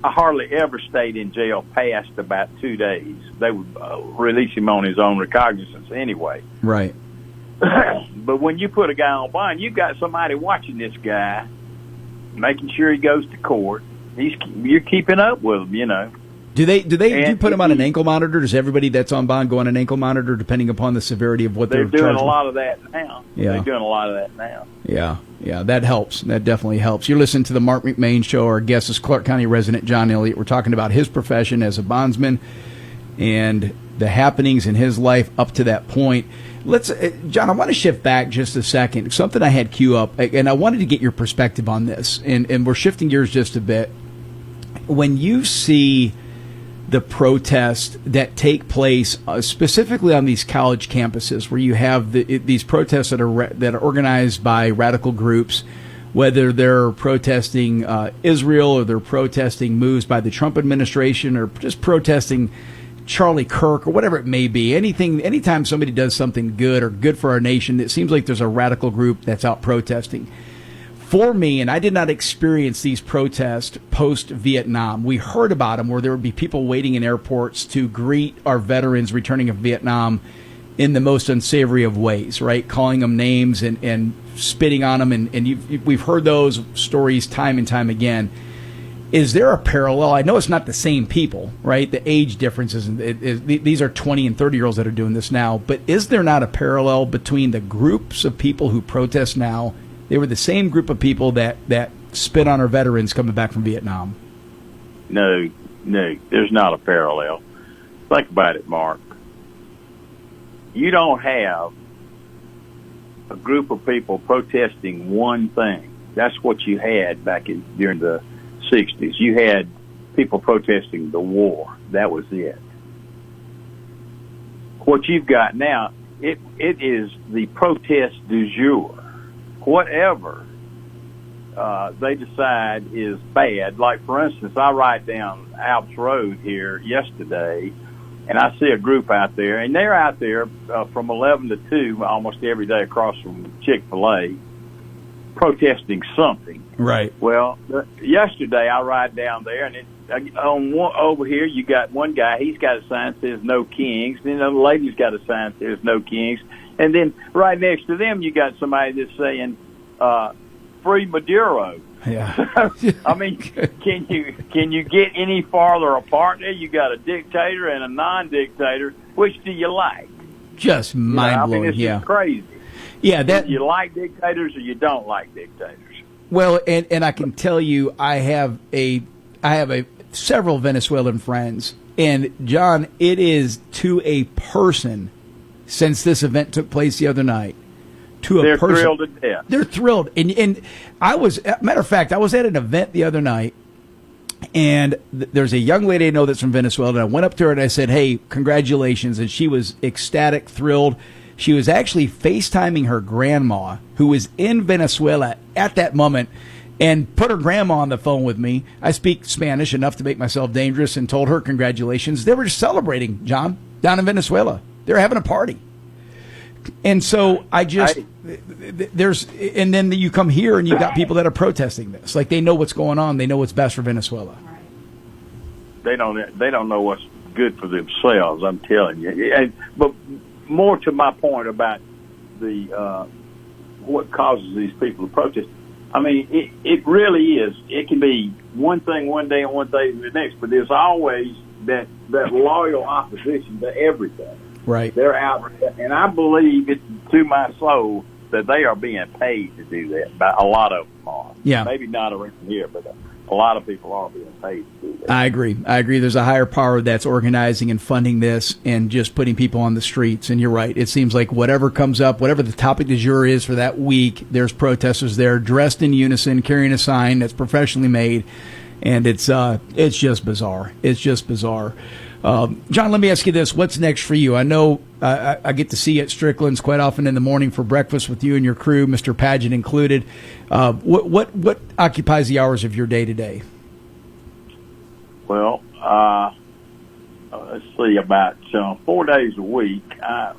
hardly ever stayed in jail past about 2 days. They would release him on his own recognizance anyway. Right. But when you put a guy on bond, you've got somebody watching this guy, making sure he goes to court. You're keeping up with him, Do you put him on an ankle monitor? Does everybody that's on bond go on an ankle monitor, depending upon the severity of what they're doing? A lot of that now. Yeah. They're doing a lot of that now. Yeah, that helps. That definitely helps. You're listening to the Marc McMain Show. Our guest is Clark County resident John Elliott. We're talking about his profession as a bondsman and the happenings in his life up to that point. John, I want to shift back just a second. Something I had queue up, and I wanted to get your perspective on this. And we're shifting gears just a bit. When you see the protests that take place specifically on these college campuses, where you have these protests that are organized by radical groups, whether they're protesting Israel or they're protesting moves by the Trump administration or just protesting Charlie Kirk or whatever it may be. Anytime somebody does something good or good for our nation, it seems like there's a radical group that's out protesting. For me, and I did not experience these protests post-Vietnam. We heard about them where there would be people waiting in airports to greet our veterans returning of Vietnam in the most unsavory of ways, right? Calling them names and spitting on them. And we've heard those stories time and time again. Is there a parallel? I know it's not the same people, right? The age differences. These are 20 and 30-year-olds that are doing this now. But is there not a parallel between the groups of people who protest now? They were the same group of people that spit on our veterans coming back from Vietnam. No, there's not a parallel. Think about it, Mark. You don't have a group of people protesting one thing. That's what you had during the 60s. You had people protesting the war. That was it. What you've got now, it is the protest du jour. Whatever they decide is bad. Like, for instance, I ride down Alps Road here yesterday, and I see a group out there, and they're out there from 11 to 2 almost every day across from Chick-fil-A protesting something. Right. Well, yesterday I ride down there, and over here you got one guy, he's got a sign that says no kings, then the lady's got a sign that says no kings. And then right next to them, you got somebody that's saying, free Maduro. Yeah. I mean, can you get any farther apart there? You got a dictator and a non-dictator. Which do you like? Just mind-blowing. It's just crazy. Yeah. You like dictators or you don't like dictators? Well, and I can tell you, I have several Venezuelan friends, and John, it is to a person. Since this event took place the other night, they're thrilled to death. They're thrilled, and matter of fact, I was at an event the other night, and there's a young lady I know that's from Venezuela, and I went up to her and I said, "Hey, congratulations!" And she was ecstatic, thrilled. She was actually FaceTiming her grandma, who was in Venezuela at that moment, and put her grandma on the phone with me. I speak Spanish enough to make myself dangerous, and told her congratulations. They were just celebrating, John, down in Venezuela. They're having a party. And so and then you come here and you got people that are protesting this. Like, they know what's going on. They know what's best for Venezuela. They don't know what's good for themselves, I'm telling you. But more to my point about what causes these people to protest. I mean, it really is. It can be one thing one day and one thing the next, but there's always that loyal opposition to everything. Right. They're out, and I believe it to my soul that they are being paid to do that. But a lot of them are. Yeah. Maybe not around here, but a lot of people are being paid to do that. I agree. There's a higher power that's organizing and funding this and just putting people on the streets. And you're right. It seems like whatever comes up, whatever the topic du jour is for that week, there's protesters there dressed in unison, carrying a sign that's professionally made. And it's just bizarre. It's just bizarre. John, let me ask you this. What's next for you? I know I get to see you at Strickland's quite often in the morning for breakfast with you and your crew, Mr. Paget included. What occupies the hours of your day to day? Well, let's see, about 4 days a week, I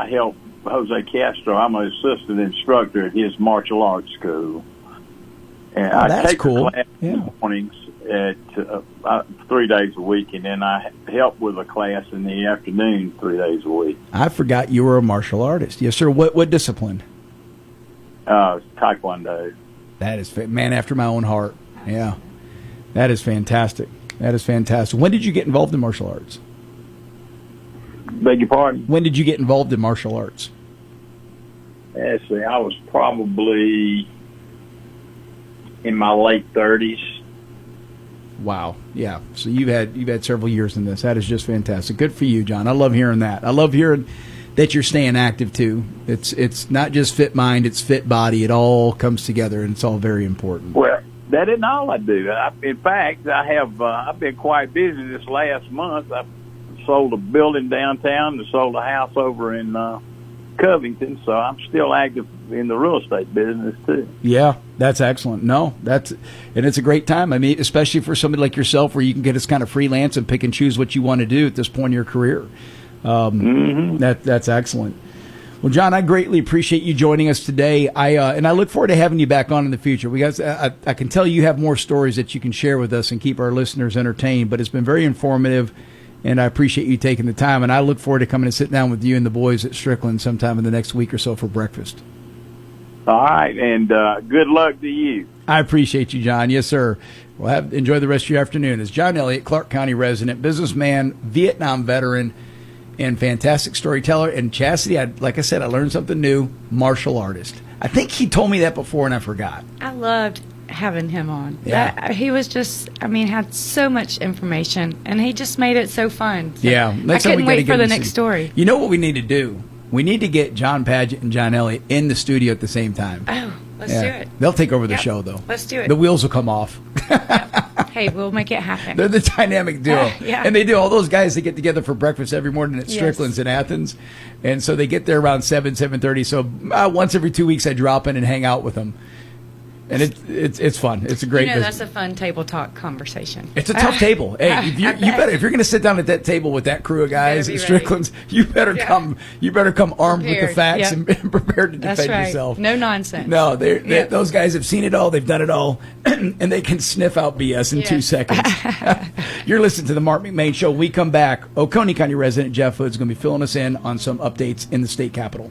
help Jose Castro. I'm an assistant instructor at his martial arts school. And I take cool. class in the mornings at 3 days a week, and then I help with a class in the afternoon 3 days a week. I forgot you were a martial artist. Yes, sir. What discipline? Taekwondo. That is man after my own heart. Yeah, that is fantastic. That is fantastic. When did you get involved in martial arts? Beg your pardon? When did you get involved in martial arts? Let's see, I was probably in my late 30s. Wow. Yeah. So you've had several years in this. That is just fantastic. Good for you, John. I love hearing that. I love hearing that you're staying active too. It's not just fit mind, it's fit body. It all comes together, and it's all very important. Well, that isn't all I do. In fact, I've been quite busy this last month. I sold a building downtown and sold a house over in Covington, so I'm still active in the real estate business too. Yeah, that's excellent. No, and it's a great time. I mean, especially for somebody like yourself, where you can get us kind of freelance and pick and choose what you want to do at this point in your career. That's excellent. Well, John, I greatly appreciate you joining us today. And I look forward to having you back on in the future. I can tell you have more stories that you can share with us and keep our listeners entertained. But it's been very informative. And I appreciate you taking the time, and I look forward to coming and sitting down with you and the boys at Strickland sometime in the next week or so for breakfast. All right, and good luck to you. I appreciate you, John. Yes, sir. Well, enjoy the rest of your afternoon. It's John Elliott, Clark County resident, businessman, Vietnam veteran, and fantastic storyteller. And Chastity, like I said, I learned something new, martial artist. I think he told me that before, and I forgot. I loved having him on. Yeah. He was just, had so much information, and he just made it so fun. So yeah. I couldn't wait for the next story. You know what we need to do? We need to get John Paget and John Elliott in the studio at the same time. Oh, let's do it. They'll take over the show, though. Let's do it. The wheels will come off. Hey, we'll make it happen. They're the dynamic duo. Yeah. And they do. All those guys, they get together for breakfast every morning at Strickland's in Athens. And so they get there around 7:30. So once every 2 weeks, I drop in and hang out with them. And it's fun. It's a great business. That's a fun table talk conversation. It's a tough table. Hey, if you're going to sit down at that table with that crew of guys at Strickland's, you better come armed with the facts and prepared to defend yourself. No nonsense. No, those guys have seen it all. They've done it all, and they can sniff out BS in 2 seconds. You're listening to the Marc McMain Show. We come back. Oconee County resident Jeff Hood's going to be filling us in on some updates in the state capitol.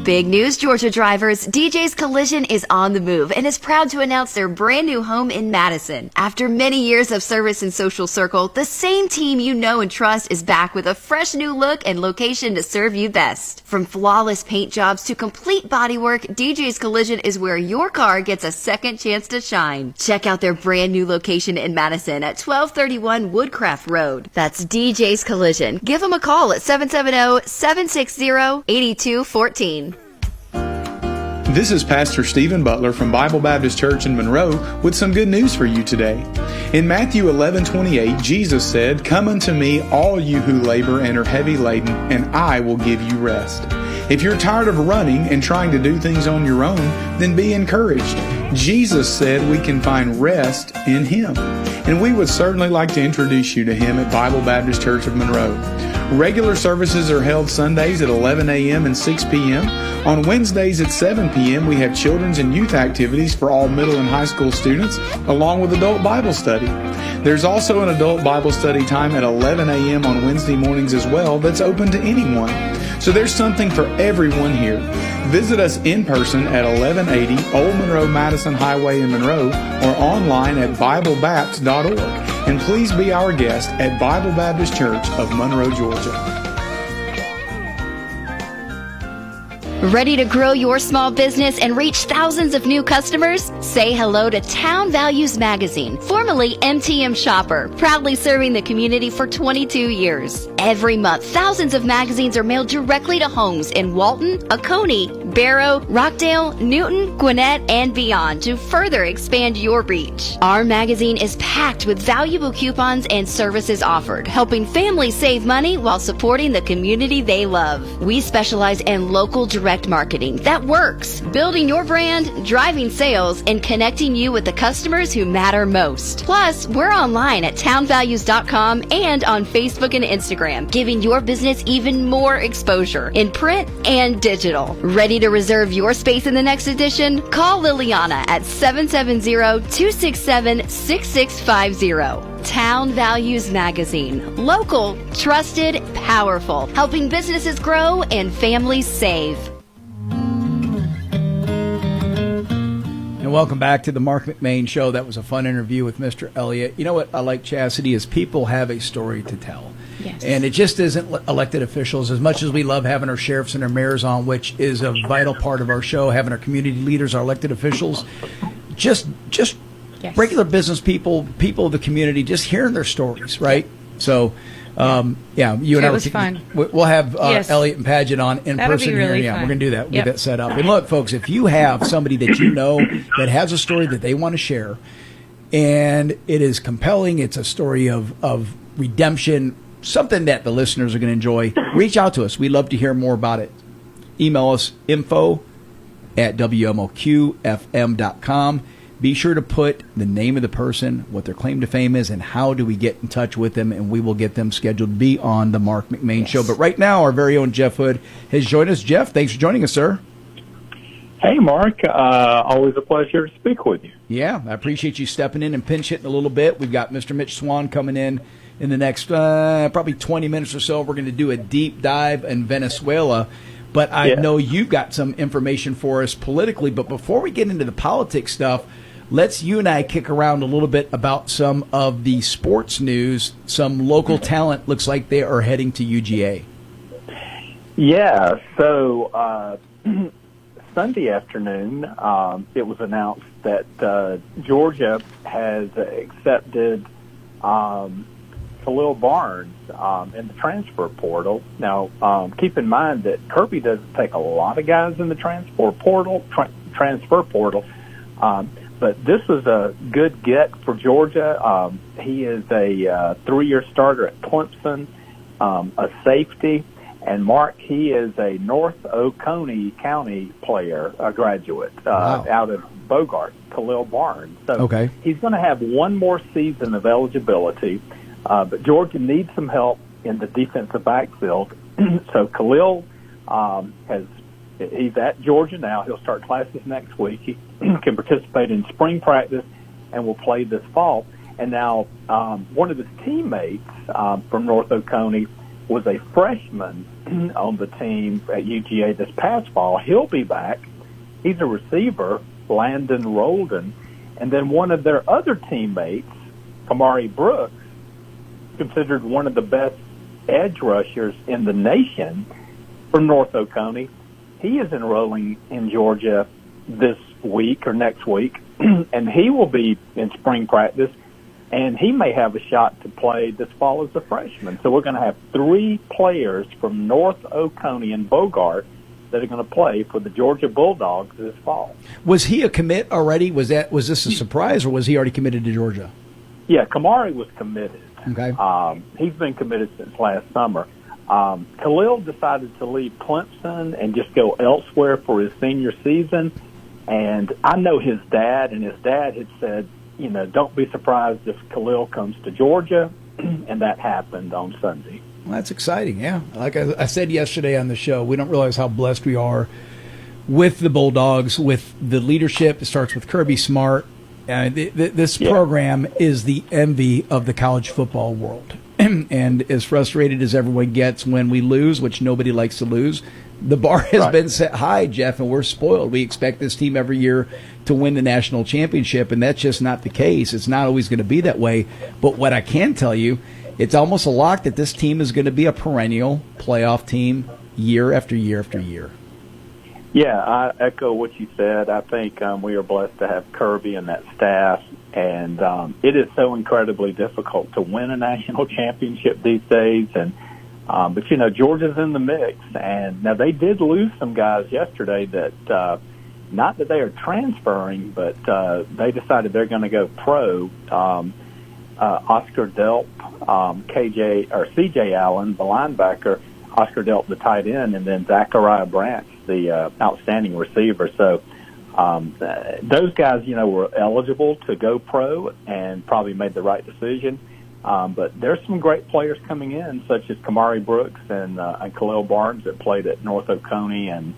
Big news, Georgia drivers. DJ's Collision is on the move and is proud to announce their brand new home in Madison. After many years of service in Social Circle, the same team you know and trust is back with a fresh new look and location to serve you best. From flawless paint jobs to complete bodywork, DJ's Collision is where your car gets a second chance to shine. Check out their brand new location in Madison at 1231 Woodcraft Road. That's DJ's Collision. Give them a call at 770-760-8214. This is Pastor Stephen Butler from Bible Baptist Church in Monroe with some good news for you today. In Matthew 11:28, Jesus said, "Come unto me, all you who labor and are heavy laden, and I will give you rest." If you're tired of running and trying to do things on your own, then be encouraged. Jesus said we can find rest in Him. And we would certainly like to introduce you to Him at Bible Baptist Church of Monroe. Regular services are held Sundays at 11 a.m. and 6 p.m. On Wednesdays at 7 p.m., we have children's and youth activities for all middle and high school students, along with adult Bible study. There's also an adult Bible study time at 11 a.m. on Wednesday mornings as well that's open to anyone. So there's something for everyone here. Visit us in person at 1180 Old Monroe Madison Highway in Monroe or online at BibleBapt.org. And please be our guest at Bible Baptist Church of Monroe, Georgia. Ready to grow your small business and reach thousands of new customers? Say hello to Town Values Magazine, formerly MTM Shopper, proudly serving the community for 22 years. Every month, thousands of magazines are mailed directly to homes in Walton, Oconee, Barrow, Rockdale, Newton, Gwinnett, and beyond to further expand your reach. Our magazine is packed with valuable coupons and services offered, helping families save money while supporting the community they love. We specialize in local direct marketing that works, building your brand, driving sales, and connecting you with the customers who matter most. Plus, we're online at townvalues.com and on Facebook and Instagram, giving your business even more exposure in print and digital. Ready to reserve your space in the next edition? Call Liliana at 770-267-6650. Town Values Magazine. Local, trusted, powerful. Helping businesses grow and families save. And welcome back to the Marc McMain Show. That was a fun interview with Mr. Elliott. You know what I like, Chastity, is people have a story to tell. Yes. And it just isn't elected officials. As much as we love having our sheriffs and our mayors on, which is a vital part of our show, having our community leaders, our elected officials, just yes. Regular business people of the community, just hearing their stories, right? So, you and I was fun. We'll have Yes. Elliott and Paget on in That'll person be really here. Yeah, fun. we're going to do that. We'll Yep. get that set up. And look, folks, if you have somebody that you know that has a story that they want to share, and it is compelling, it's a story of redemption, something that the listeners are going to enjoy, reach out to us. We'd love to hear more about it. Email us info@wmoqfm.com. Be sure to put the name of the person, what their claim to fame is, and how do we get in touch with them, and we will get them scheduled to be on the Marc McMain Show. But right now, our very own Jeff Hood has joined us. Jeff, thanks for joining us, sir. Hey, Mark. Always a pleasure to speak with you. Yeah, I appreciate you stepping in and pinch hitting a little bit. We've got Mr. Mitch Swan coming in the next probably 20 minutes or so. We're going to do a deep dive in Venezuela. But I know you've got some information for us politically. But before we get into the politics stuff, let's you and I kick around a little bit about some of the sports news. Some local talent looks like they are heading to UGA. Yeah, so Sunday afternoon, it was announced that Georgia has accepted Khalil Barnes in the transfer portal. Now, keep in mind that Kirby doesn't take a lot of guys in the transfer portal, but this is a good get for Georgia. He is a 3-year starter at Clemson, a safety. And Mark, he is a North Oconee County player, a graduate out of Bogart, Khalil Barnes. So he's going to have one more season of eligibility, but Georgia needs some help in the defensive backfield. So Khalil he's at Georgia now. He'll start classes next week. He can participate in spring practice and will play this fall. And now one of his teammates from North Oconee was a freshman on the team at UGA this past fall. He'll be back. He's a receiver, Landon Rolden. And then one of their other teammates, Kamari Brooks, considered one of the best edge rushers in the nation from North Oconee. He is enrolling in Georgia this week or next week, and he will be in spring practice. And he may have a shot to play this fall as a freshman. So we're going to have 3 players from North Oconee and Bogart that are going to play for the Georgia Bulldogs this fall. Was he a commit already? Was this a surprise, or was he already committed to Georgia? Yeah, Kamari was committed. Okay. He's been committed since last summer. Khalil decided to leave Clemson and just go elsewhere for his senior season. And I know his dad, and his dad had said, don't be surprised if Khalil comes to Georgia, and that happened on Sunday. Well, that's exciting, yeah. Like I said yesterday on the show, we don't realize how blessed we are with the Bulldogs, with the leadership. It starts with Kirby Smart. This program is the envy of the college football world. And as frustrated as everyone gets when we lose, which nobody likes to lose, the bar has been set high, Jeff, and we're spoiled. We expect this team every year to win the national championship, and that's just not the case. It's not always going to be that way. But what I can tell you, it's almost a lock that this team is going to be a perennial playoff team year after year after year. Yeah, I echo what you said. I think we are blessed to have Kirby and that staff, and it is so incredibly difficult to win a national championship these days. And but Georgia's in the mix, and now they did lose some guys yesterday that not that they are transferring, but they decided they're going to go pro. Oscar Delp, CJ Allen, the linebacker, Oscar Delp, the tight end, and then Zachariah Branch, the outstanding receiver. So those guys, were eligible to go pro and probably made the right decision. But there's some great players coming in, such as Kamari Brooks and Khalil Barnes that played at North Oconee, and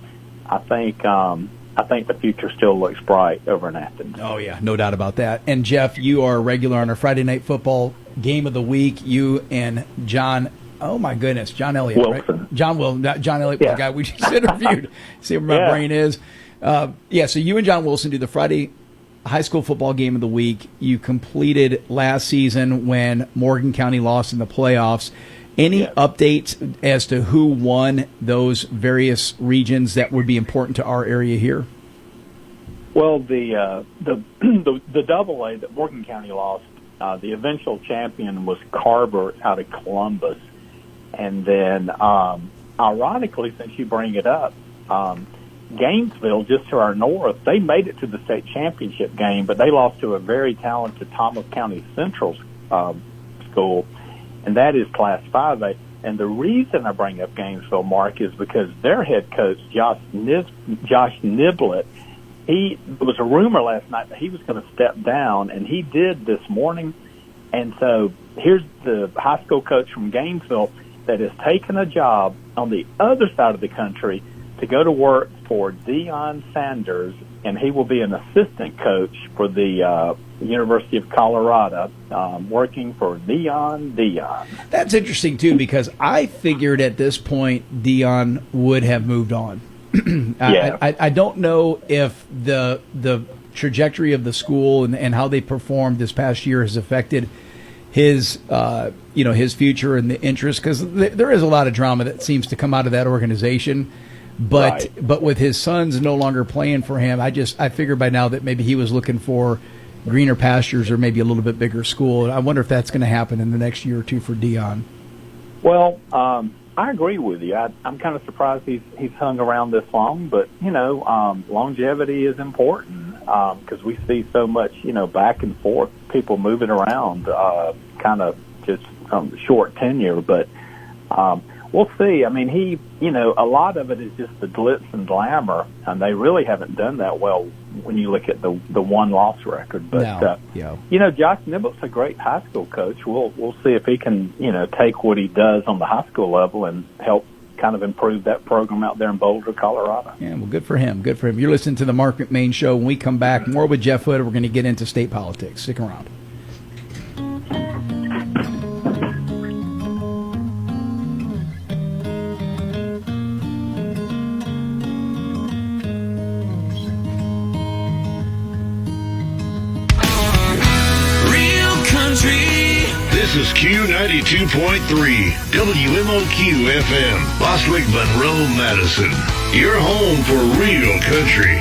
I think the future still looks bright over in Athens. Oh, yeah, no doubt about that. And, Jeff, you are a regular on our Friday Night Football Game of the Week. You and John, oh, my goodness, John Elliott, Wilson. right? John Elliott, the guy we just interviewed. See where my brain is. So you and John Wilson do the Friday High School Football Game of the Week. You completed last season when Morgan County lost in the playoffs. Any updates as to who won those various regions that would be important to our area here? Well, the Double A that Morgan County lost, the eventual champion was Carver out of Columbus, and then ironically, since you bring it up, Gainesville, just to our north, they made it to the state championship game, but they lost to a very talented Thomas County Central school. And that is Class 5A. And the reason I bring up Gainesville, Mark, is because their head coach, Josh Niblett, there was a rumor last night that he was going to step down, and he did this morning. And so here's the high school coach from Gainesville that has taken a job on the other side of the country to go to work for Deion Sanders, and he will be an assistant coach for the University of Colorado, working for Deion. That's interesting, too, because I figured at this point Deion would have moved on. I don't know if the trajectory of the school and how they performed this past year has affected his his future and the interest, because there is a lot of drama that seems to come out of that organization. But with his sons no longer playing for him, I figured by now that maybe he was looking for greener pastures or maybe a little bit bigger school. I wonder if that's going to happen in the next year or two for Deion. Well, I agree with you. I'm kind of surprised he's hung around this long, but longevity is important because we see so much back and forth, people moving around, kind of just short tenure, but. We'll see. I mean, a lot of it is just the glitz and glamour, and they really haven't done that well when you look at the one-loss record. But, Josh Niblett's a great high school coach. We'll see if he can, take what he does on the high school level and help kind of improve that program out there in Boulder, Colorado. Yeah, well, good for him. Good for him. You're listening to the Marc McMain Show. When we come back, more with Jeff Hood. We're going to get into state politics. Stick around. This is Q92.3 WMOQ FM, Bostwick, Monroe, Madison. Your home for real country.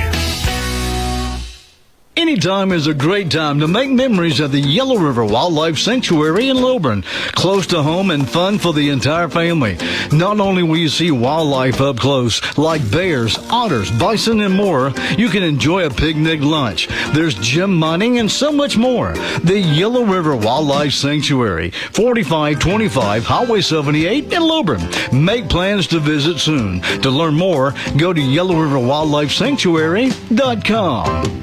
Anytime is a great time to make memories of the Yellow River Wildlife Sanctuary in Lilburn. Close to home and fun for the entire family. Not only will you see wildlife up close, like bears, otters, bison, and more, you can enjoy a picnic lunch. There's gem mining and so much more. The Yellow River Wildlife Sanctuary, 4525 Highway 78 in Lilburn. Make plans to visit soon. To learn more, go to YellowRiverWildlifeSanctuary.com.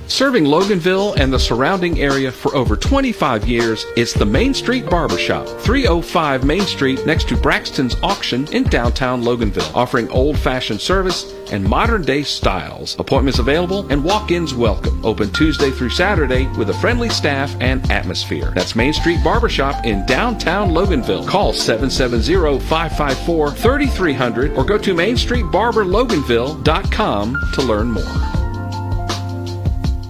Serving Loganville and the surrounding area for over 25 years, it's the Main Street Barbershop, 305 Main Street next to Braxton's Auction in downtown Loganville, offering old-fashioned service and modern-day styles. Appointments available and walk-ins welcome. Open Tuesday through Saturday with a friendly staff and atmosphere. That's Main Street Barbershop in downtown Loganville. Call 770-554-3300 or go to mainstreetbarberloganville.com to learn more.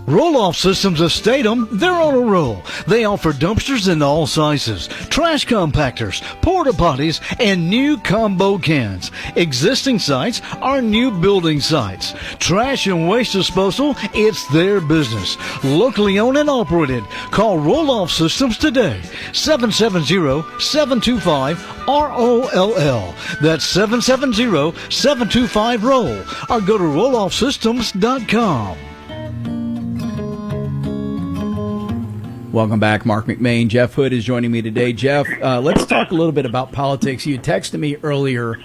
Roll-Off Systems of Statham, they're on a roll. They offer dumpsters in all sizes, trash compactors, porta potties, and new combo cans. Existing sites are new building sites. Trash and waste disposal, it's their business. Locally owned and operated. Call Roll-Off Systems today. 770-725-ROLL. That's 770-725-ROLL. Or go to rolloffsystems.com. Welcome back, Marc McMain. Jeff Hood is joining me today. Jeff, let's talk a little bit about politics. You texted me earlier.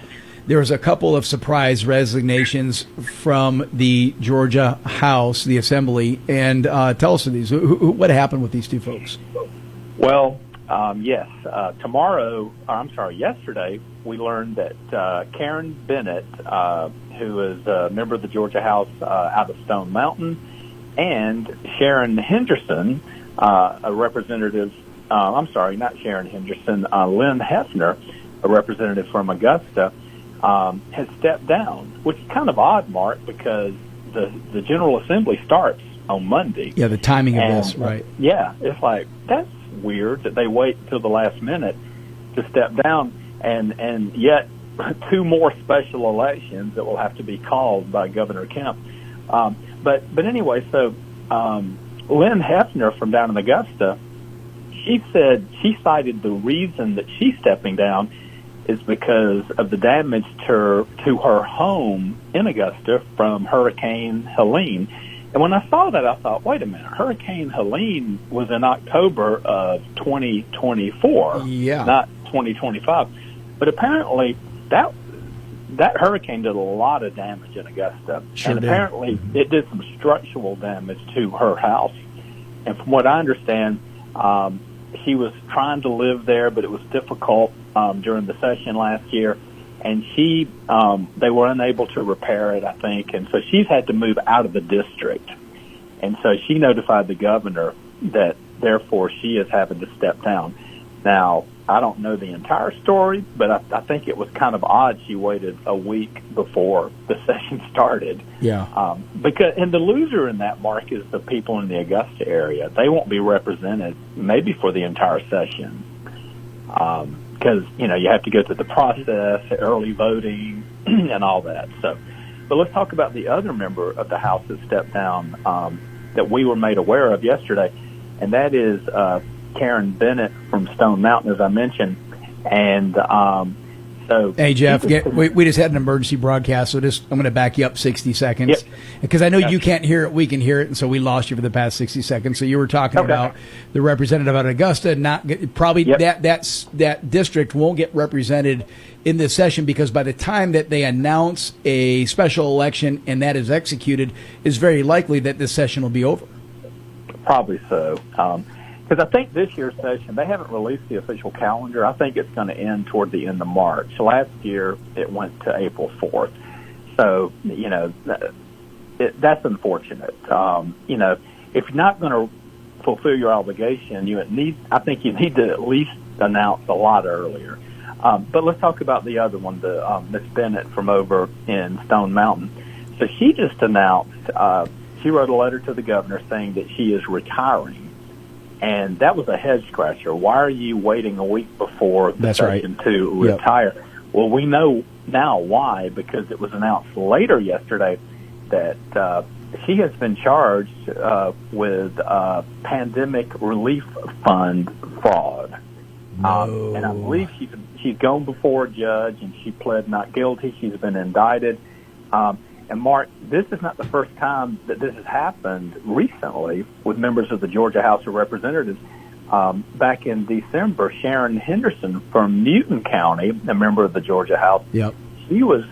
There was a couple of surprise resignations from the Georgia House, the Assembly, and tell us of these. What happened with these two folks? Well, yes. Yesterday, we learned that Karen Bennett, who is a member of the Georgia House out of Stone Mountain, and Sharon Henderson, a representative, not Sharon Henderson, Lynn Hefner, a representative from Augusta, has stepped down, which is kind of odd, Mark, because the General Assembly starts on Monday. Yeah, the timing of this, right. Yeah, it's like, that's weird that they wait until the last minute to step down, and yet two more special elections that will have to be called by Governor Kemp. But anyway, so Lynn Hefner from down in Augusta, she cited the reason that she's stepping down is because of the damage to her home in Augusta from Hurricane Helene. And when I saw that, I thought, wait a minute, Hurricane Helene was in October of 2024, not 2025. But apparently that hurricane did a lot of damage in Augusta. Sure did. Apparently it did some structural damage to her house. And from what I understand, she was trying to live there, but it was difficult during the session last year. And they were unable to repair it, I think. And so she's had to move out of the district. And so she notified the governor that, therefore, she is having to step down. Now, I don't know the entire story, but I think it was kind of odd she waited a week before the session started. Yeah. And the loser in that, Mark, is the people in the Augusta area. They won't be represented maybe for the entire session. Because, you have to go through the process, early voting, and all that. So, but let's talk about the other member of the House that stepped down that we were made aware of yesterday, and that is Karen Bennett from Stone Mountain, as I mentioned. And so, hey, Jeff, we just had an emergency broadcast, so I'm going to back you up 60 seconds. Because I know you can't hear it, we can hear it, and so we lost you for the past 60 seconds. So you were talking about the representative out of Augusta, that district won't get represented in this session because by the time that they announce a special election and that is executed, it's very likely that this session will be over. Probably so. Because I think this year's session, they haven't released the official calendar. I think it's going to end toward the end of March. Last year, it went to April 4th. So, that's unfortunate. If you're not going to fulfill your obligation, I think you need to at least announce a lot earlier. But let's talk about the other one, Miss Bennett from over in Stone Mountain. So she just announced, she wrote a letter to the governor saying that she is retiring. And that was a head scratcher. Why are you waiting a week before the session to retire? Yep. Well, we know now why, because it was announced later yesterday that she has been charged with pandemic relief fund fraud. No. And I believe she's gone before a judge and she pled not guilty. She's been indicted. And Mark, this is not the first time that this has happened recently with members of the Georgia House of Representatives. Back in December, Sharon Henderson from Newton County, a member of the Georgia House, she was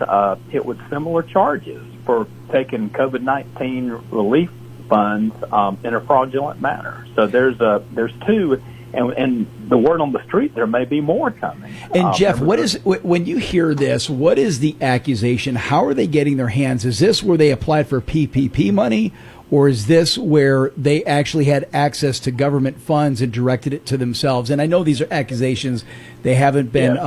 hit with similar charges for taking COVID-19 relief funds in a fraudulent manner. So there's two. And the word on the street, there may be more coming. And Jeff, when you hear this, what is the accusation? How are they getting their hands? Is this where they applied for PPP money, or is this where they actually had access to government funds and directed it to themselves? And I know these are accusations; they haven't been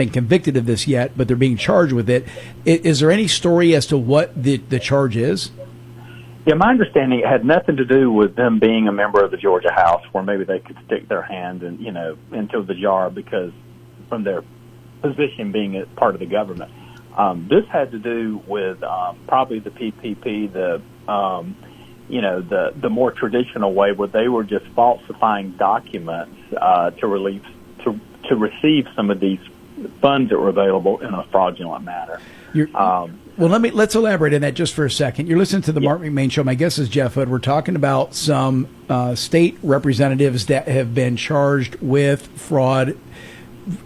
convicted of this yet, but they're being charged with it. Is there any story as to what the charge is? Yeah, my understanding, it had nothing to do with them being a member of the Georgia House, where maybe they could stick their hand and into the jar because from their position being a part of the government. This had to do with probably the PPP, the more traditional way where they were just falsifying documents to receive some of these funds that were available in a fraudulent manner. Well, let's elaborate on that just for a second. You're listening to the Marc McMain Show. My guest is Jeff Hood. We're talking about some state representatives that have been charged with fraud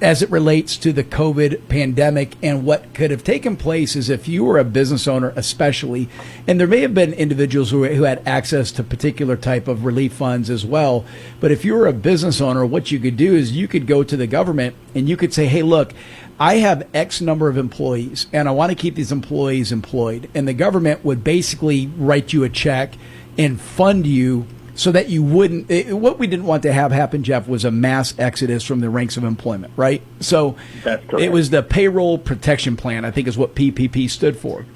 as it relates to the COVID pandemic, and what could have taken place is if you were a business owner especially, and there may have been individuals who had access to particular type of relief funds as well, but if you were a business owner, what you could do is you could go to the government and you could say, hey, look, I have X number of employees and I want to keep these employees employed, and the government would basically write you a check and fund you so that you wouldn't. What we didn't want to have happen, Jeff, was a mass exodus from the ranks of employment, right? So it was the Payroll Protection Plan, I think is what PPP stood for.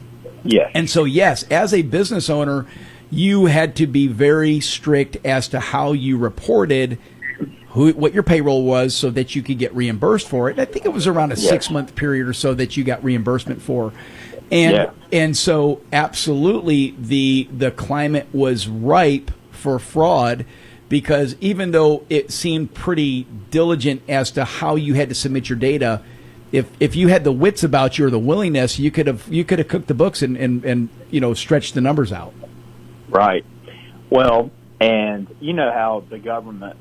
Yes. And so, yes, as a business owner, you had to be very strict as to how you reported what your payroll was so that you could get reimbursed for it. And I think it was around a 6-month period or so that you got reimbursement for. And so absolutely the climate was ripe for fraud, because even though it seemed pretty diligent as to how you had to submit your data, if you had the wits about you or the willingness, you could have cooked the books and stretched the numbers out. Right. Well, and you know how the government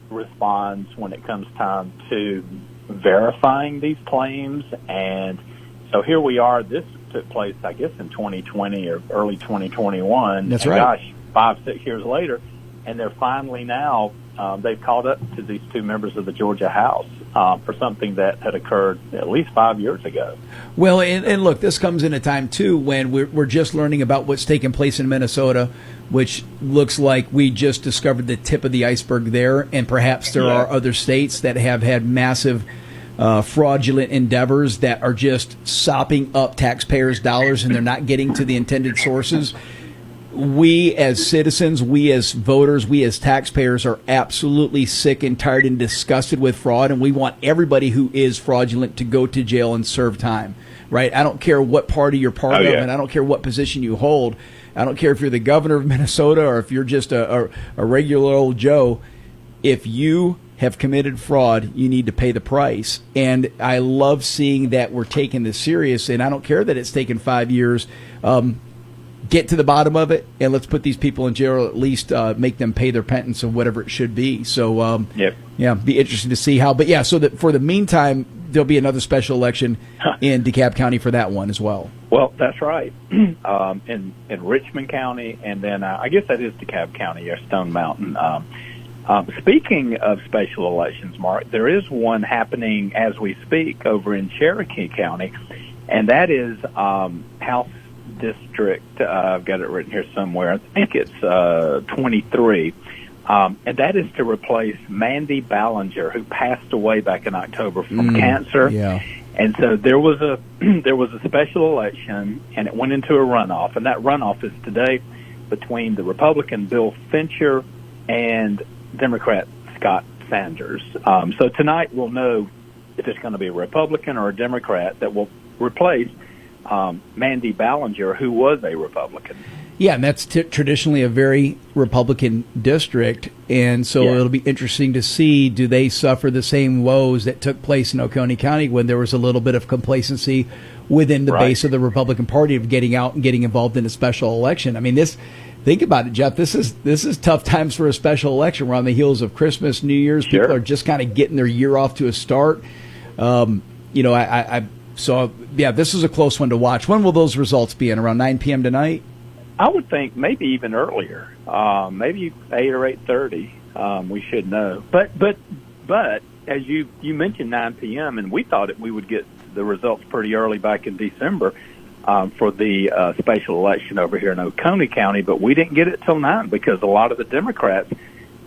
responds when it comes time to verifying these claims, and so here we are. This took place, I guess, in 2020 or early 2021. That's and right. Gosh, 5-6 years later, and they're finally now they've caught up to these two members of the Georgia House for something that had occurred at least 5 years ago. Well, and look, this comes in a time too when we're just learning about what's taking place in Minnesota, which looks like we just discovered the tip of the iceberg there, and perhaps there are other states that have had massive fraudulent endeavors that are just sopping up taxpayers' dollars and they're not getting to the intended sources. We as citizens, we as voters, we as taxpayers are absolutely sick and tired and disgusted with fraud, and we want everybody who is fraudulent to go to jail and serve time, right? I don't care what party you're part of, and I don't care what position you hold. I don't care if you're the governor of Minnesota or if you're just a regular old Joe. If you have committed fraud, you need to pay the price. And I love seeing that we're taking this serious, and I don't care that it's taken 5 years. Get to the bottom of it, and let's put these people in jail, or at least make them pay their penance of whatever it should be. So, be interesting to see how. But so that for the meantime, there'll be another special election in DeKalb County for that one as well. Well, that's right. In Richmond County, and then I guess that is DeKalb County or Stone Mountain. Speaking of special elections, Mark, there is one happening as we speak over in Cherokee County, and that is House District, I've got it written here somewhere, I think it's 23, and that is to replace Mandy Ballinger, who passed away back in October from cancer. And so there was a special election, and it went into a runoff, and that runoff is today between the Republican Bill Fincher and Democrat Scott Sanders. So tonight we'll know if it's going to be a Republican or a Democrat that will replace Mandy Ballinger, who was a Republican. Yeah, and that's traditionally a very Republican district, and so it'll be interesting to see, do they suffer the same woes that took place in Oconee County when there was a little bit of complacency within the base of the Republican Party of getting out and getting involved in a special election? I mean, think about it, Jeff. This is tough times for a special election. We're on the heels of Christmas, New Year's. People are just kind of getting their year off to a start. So, this is a close one to watch. When will those results be in? Around 9 p.m. tonight? I would think maybe even earlier, maybe 8 or 8:30. We should know. But as you mentioned 9 p.m., and we thought we would get the results pretty early back in December for the special election over here in Oconee County, but we didn't get it till 9 because a lot of the Democrats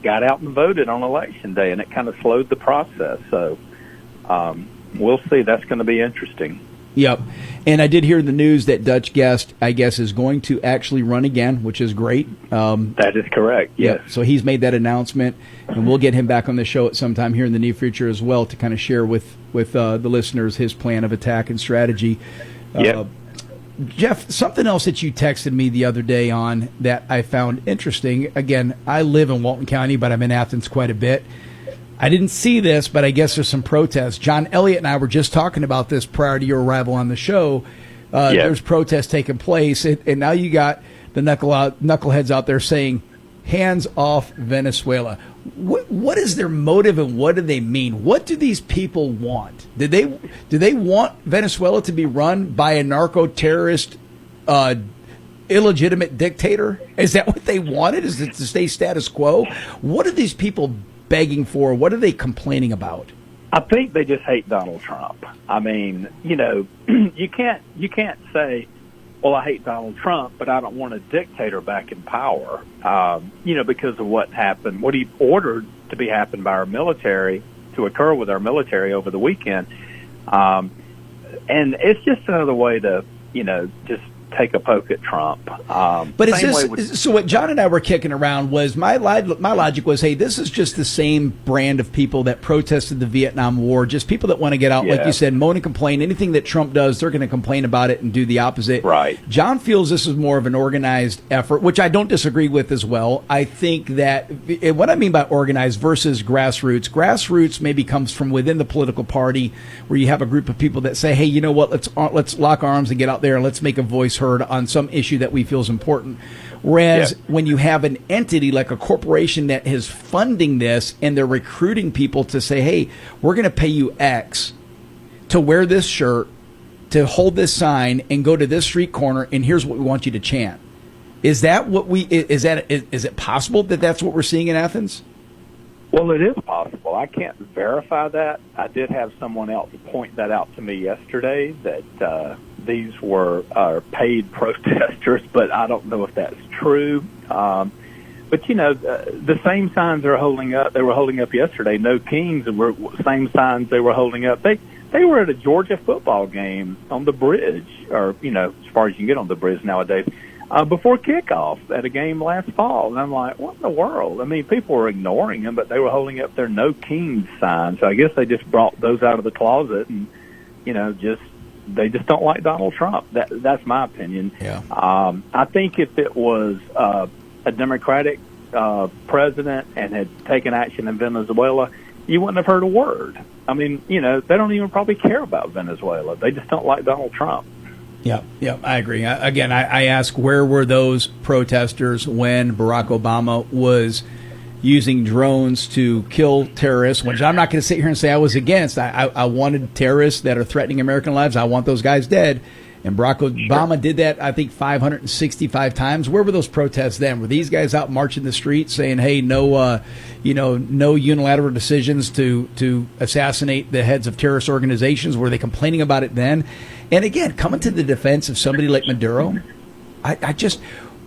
got out and voted on Election Day, and it kind of slowed the process. So we'll see. That's going to be interesting. Yep. And I did hear in the news that Dutch Guest, I guess, is going to actually run again, which is great. That is correct, yes. Yeah, so he's made that announcement, and we'll get him back on the show at some time here in the near future as well to kind of share with the listeners his plan of attack and strategy. Yep. Jeff, something else that you texted me the other day on that I found interesting. Again, I live in Walton County, but I'm in Athens quite a bit. I didn't see this, but I guess there's some protests. John Elliott and I were just talking about this prior to your arrival on the show. There's protests taking place, and now you got the knuckleheads out there saying, hands off Venezuela. What is their motive, and what do they mean? What do these people want? Do they want Venezuela to be run by a narco-terrorist, illegitimate dictator? Is that what they wanted? Is it to stay status quo? What are these people begging for? What are they complaining about? I think they just hate Donald Trump. I mean, you can't say, well, I hate Donald Trump, but I don't want a dictator back in power, because of what happened, what he ordered to be happened by our military, to occur with our military over the weekend. And it's just another way to, just take a poke at Trump. But so what John and I were kicking around was my logic was, hey, this is just the same brand of people that protested the Vietnam War, just people that want to get out, like you said, moan and complain. Anything that Trump does, they're going to complain about it and do the opposite. Right. John feels this is more of an organized effort, which I don't disagree with as well. I think that what I mean by organized versus grassroots maybe comes from within the political party, where you have a group of people that say, hey, you know what, let's lock arms and get out there and let's make a voice heard on some issue that we feel is important. Whereas when you have an entity like a corporation that is funding this and they're recruiting people to say, hey, we're going to pay you X to wear this shirt, to hold this sign and go to this street corner, and here's what we want you to chant. Is it possible that that's what we're seeing in Athens? Well, it is possible. I can't verify that. I did have someone else point that out to me yesterday, that these were paid protesters, but I don't know if that's true. But, the same signs they were holding up yesterday, no kings, and were same signs they were holding up. They were at a Georgia football game on the bridge, or, as far as you can get on the bridge nowadays, before kickoff at a game last fall. And I'm like, what in the world? I mean, people were ignoring them, but they were holding up their no kings sign. So I guess they just brought those out of the closet and, they just don't like Donald Trump. That's my opinion. Yeah. I think if it was a Democratic president and had taken action in Venezuela, you wouldn't have heard a word. I mean, they don't even probably care about Venezuela. They just don't like Donald Trump. Yeah, I agree. I ask, where were those protesters when Barack Obama was using drones to kill terrorists, which I'm not going to sit here and say I was against. I wanted terrorists that are threatening American lives. I want those guys dead. And Barack Obama did that, I think, 565 times. Where were those protests then? Were these guys out marching the streets saying, hey, no unilateral decisions to assassinate the heads of terrorist organizations? Were they complaining about it then? And again, coming to the defense of somebody like Maduro,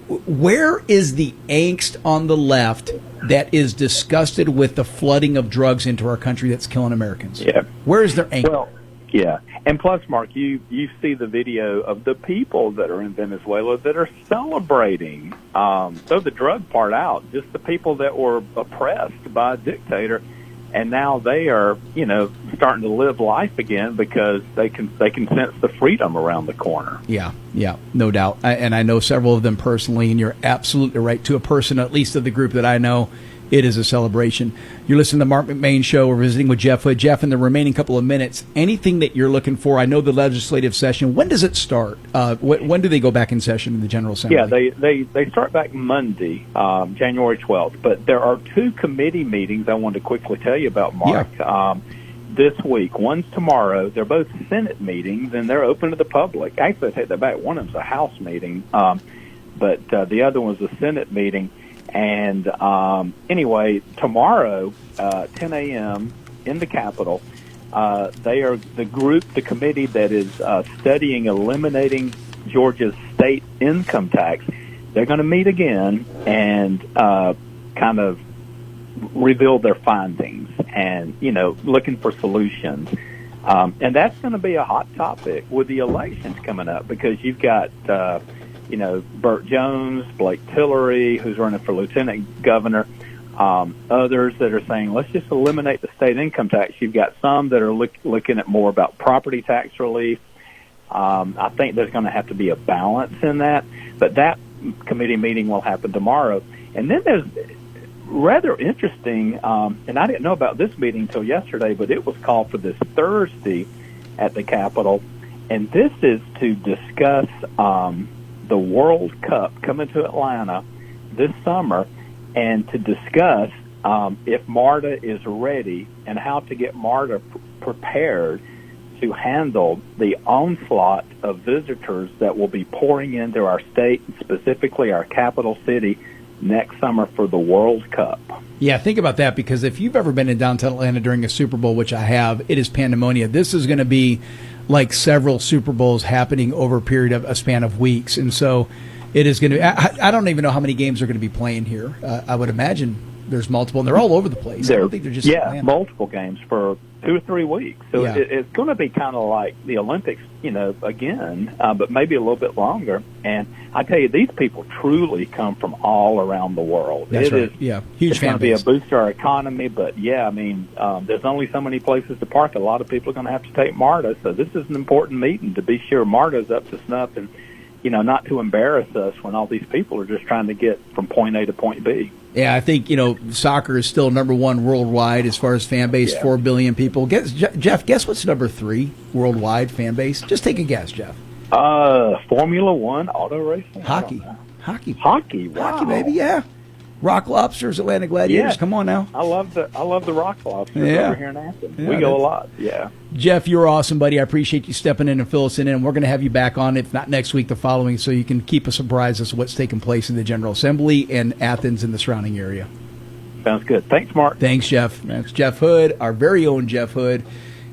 where is the angst on the left that is disgusted with the flooding of drugs into our country that's killing Americans? Yeah. Where is their angst? Well, yeah. And plus, Mark, you see the video of the people that are in Venezuela that are celebrating. Throw the drug part out, just the people that were oppressed by a dictator, and now they are, starting to live life again because they can sense the freedom around the corner. Yeah, no doubt. And I know several of them personally, and you're absolutely right. To a person, at least of the group that I know, it is a celebration. You're listening to the Marc McMain Show. We're visiting with Jeff Hood. Jeff, in the remaining couple of minutes, anything that you're looking for? I know the legislative session. When does it start? When do they go back in session in the General Assembly? Yeah, they start back Monday, January 12th. But there are two committee meetings I wanted to quickly tell you about, Mark. Yeah. This week. One's tomorrow. They're both Senate meetings, and they're open to the public. Actually, I take that back. One of them's a House meeting, but the other one's a Senate meeting. And anyway, tomorrow, 10 a.m. in the Capitol, they are the committee that is studying eliminating Georgia's state income tax. They're going to meet again and kind of reveal their findings and, looking for solutions. And that's going to be a hot topic with the elections coming up, because you've got, Burt Jones, Blake Tillery, who's running for lieutenant governor, others that are saying, let's just eliminate the state income tax. You've got some that are looking at more about property tax relief. I think there's going to have to be a balance in that. But that committee meeting will happen tomorrow. And then there's rather interesting, and I didn't know about this meeting until yesterday, but it was called for this Thursday at the Capitol. And this is to discuss the World Cup coming to Atlanta this summer, and to discuss if MARTA is ready and how to get MARTA prepared to handle the onslaught of visitors that will be pouring into our state, specifically our capital city, next summer for the World Cup. Yeah, think about that, because if you've ever been in downtown Atlanta during a Super Bowl, which I have, it is pandemonium. This is going to be like several Super Bowls happening over a span of weeks. And so it is going to, I don't even know how many games are going to be playing here. I would imagine there's multiple, and they're all over the place. I don't think they're just Atlanta. Multiple games for 2 or 3 weeks. So it's going to be kind of like the Olympics, again, but maybe a little bit longer. And I tell you, these people truly come from all around the world. That's right. Huge it's fan base. It's going to be a base. boost to our economy, but there's only so many places to park. A lot of people are going to have to take MARTA, so this is an important meeting to be sure MARTA's up to snuff, and not to embarrass us when all these people are just trying to get from point A to point B. Yeah, I think, soccer is still number one worldwide as far as fan base, 4 billion people. Jeff, guess what's number 3 worldwide fan base? Just take a guess, Jeff. Formula One, auto racing? Hockey. Wow. Hockey, baby, yeah. Rock Lobsters, Atlanta Gladiators. Come on now. I love the Rock Lobsters over here in Athens. We go a lot. Yeah. Jeff, you're awesome, buddy. I appreciate you stepping in and filling us in. And we're going to have you back on, if not next week, the following, so you can keep us apprised as to what's taking place in the General Assembly and Athens and the surrounding area. Sounds good. Thanks, Mark. Thanks, Jeff. That's Jeff Hood, our very own Jeff Hood.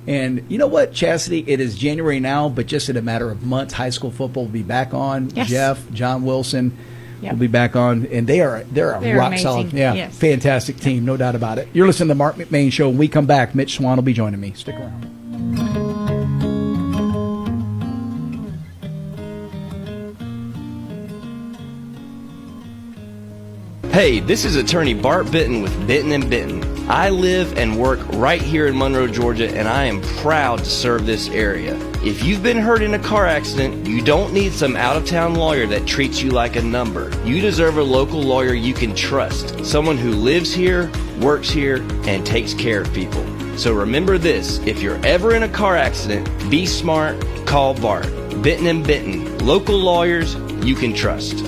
And you know what, Chastity? It is January now, but just in a matter of months, high school football will be back on. Yes. Jeff, John Wilson. We'll be back on, and they're a rock amazing. solid, Yes. fantastic team, no doubt about it. You're listening to the Mark McMain Show. When we come back, Mitch Swan will be joining me. Stick around. Hey, this is attorney Bart Bitton with Bitton & Bitton. I live and work right here in Monroe, Georgia, and I am proud to serve this area. If you've been hurt in a car accident, you don't need some out-of-town lawyer that treats you like a number. You deserve a local lawyer you can trust, someone who lives here, works here, and takes care of people. So remember this, if you're ever in a car accident, be smart, call Bart. Bitton & Bitton, local lawyers you can trust.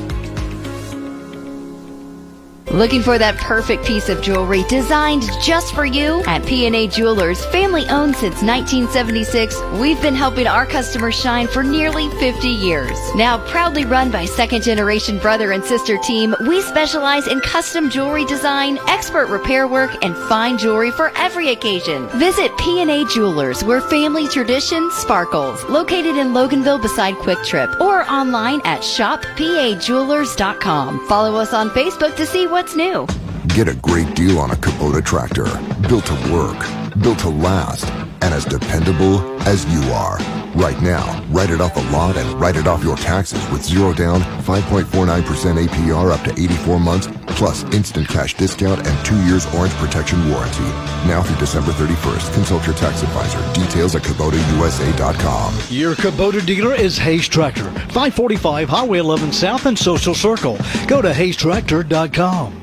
Looking for that perfect piece of jewelry designed just for you? At P&A Jewelers, family owned since 1976, we've been helping our customers shine for nearly 50 years. Now proudly run by second-generation brother and sister team, we specialize in custom jewelry design, expert repair work, and fine jewelry for every occasion. Visit P&A Jewelers, where family tradition sparkles. Located in Loganville beside Quick Trip, or online at shoppajewelers.com. Follow us on Facebook to see what's new. Get a great deal on a Kubota tractor, built to work, built to last, and as dependable as you are. Right now, write it off the lot and write it off your taxes with 0 down, 5.49% APR up to 84 months, plus instant cash discount and 2 years orange protection warranty. Now through December 31st. Consult your tax advisor. Details at KubotaUSA.com. Your Kubota dealer is Hayes Tractor, 545 Highway 11 South and Social Circle. Go to HayesTractor.com.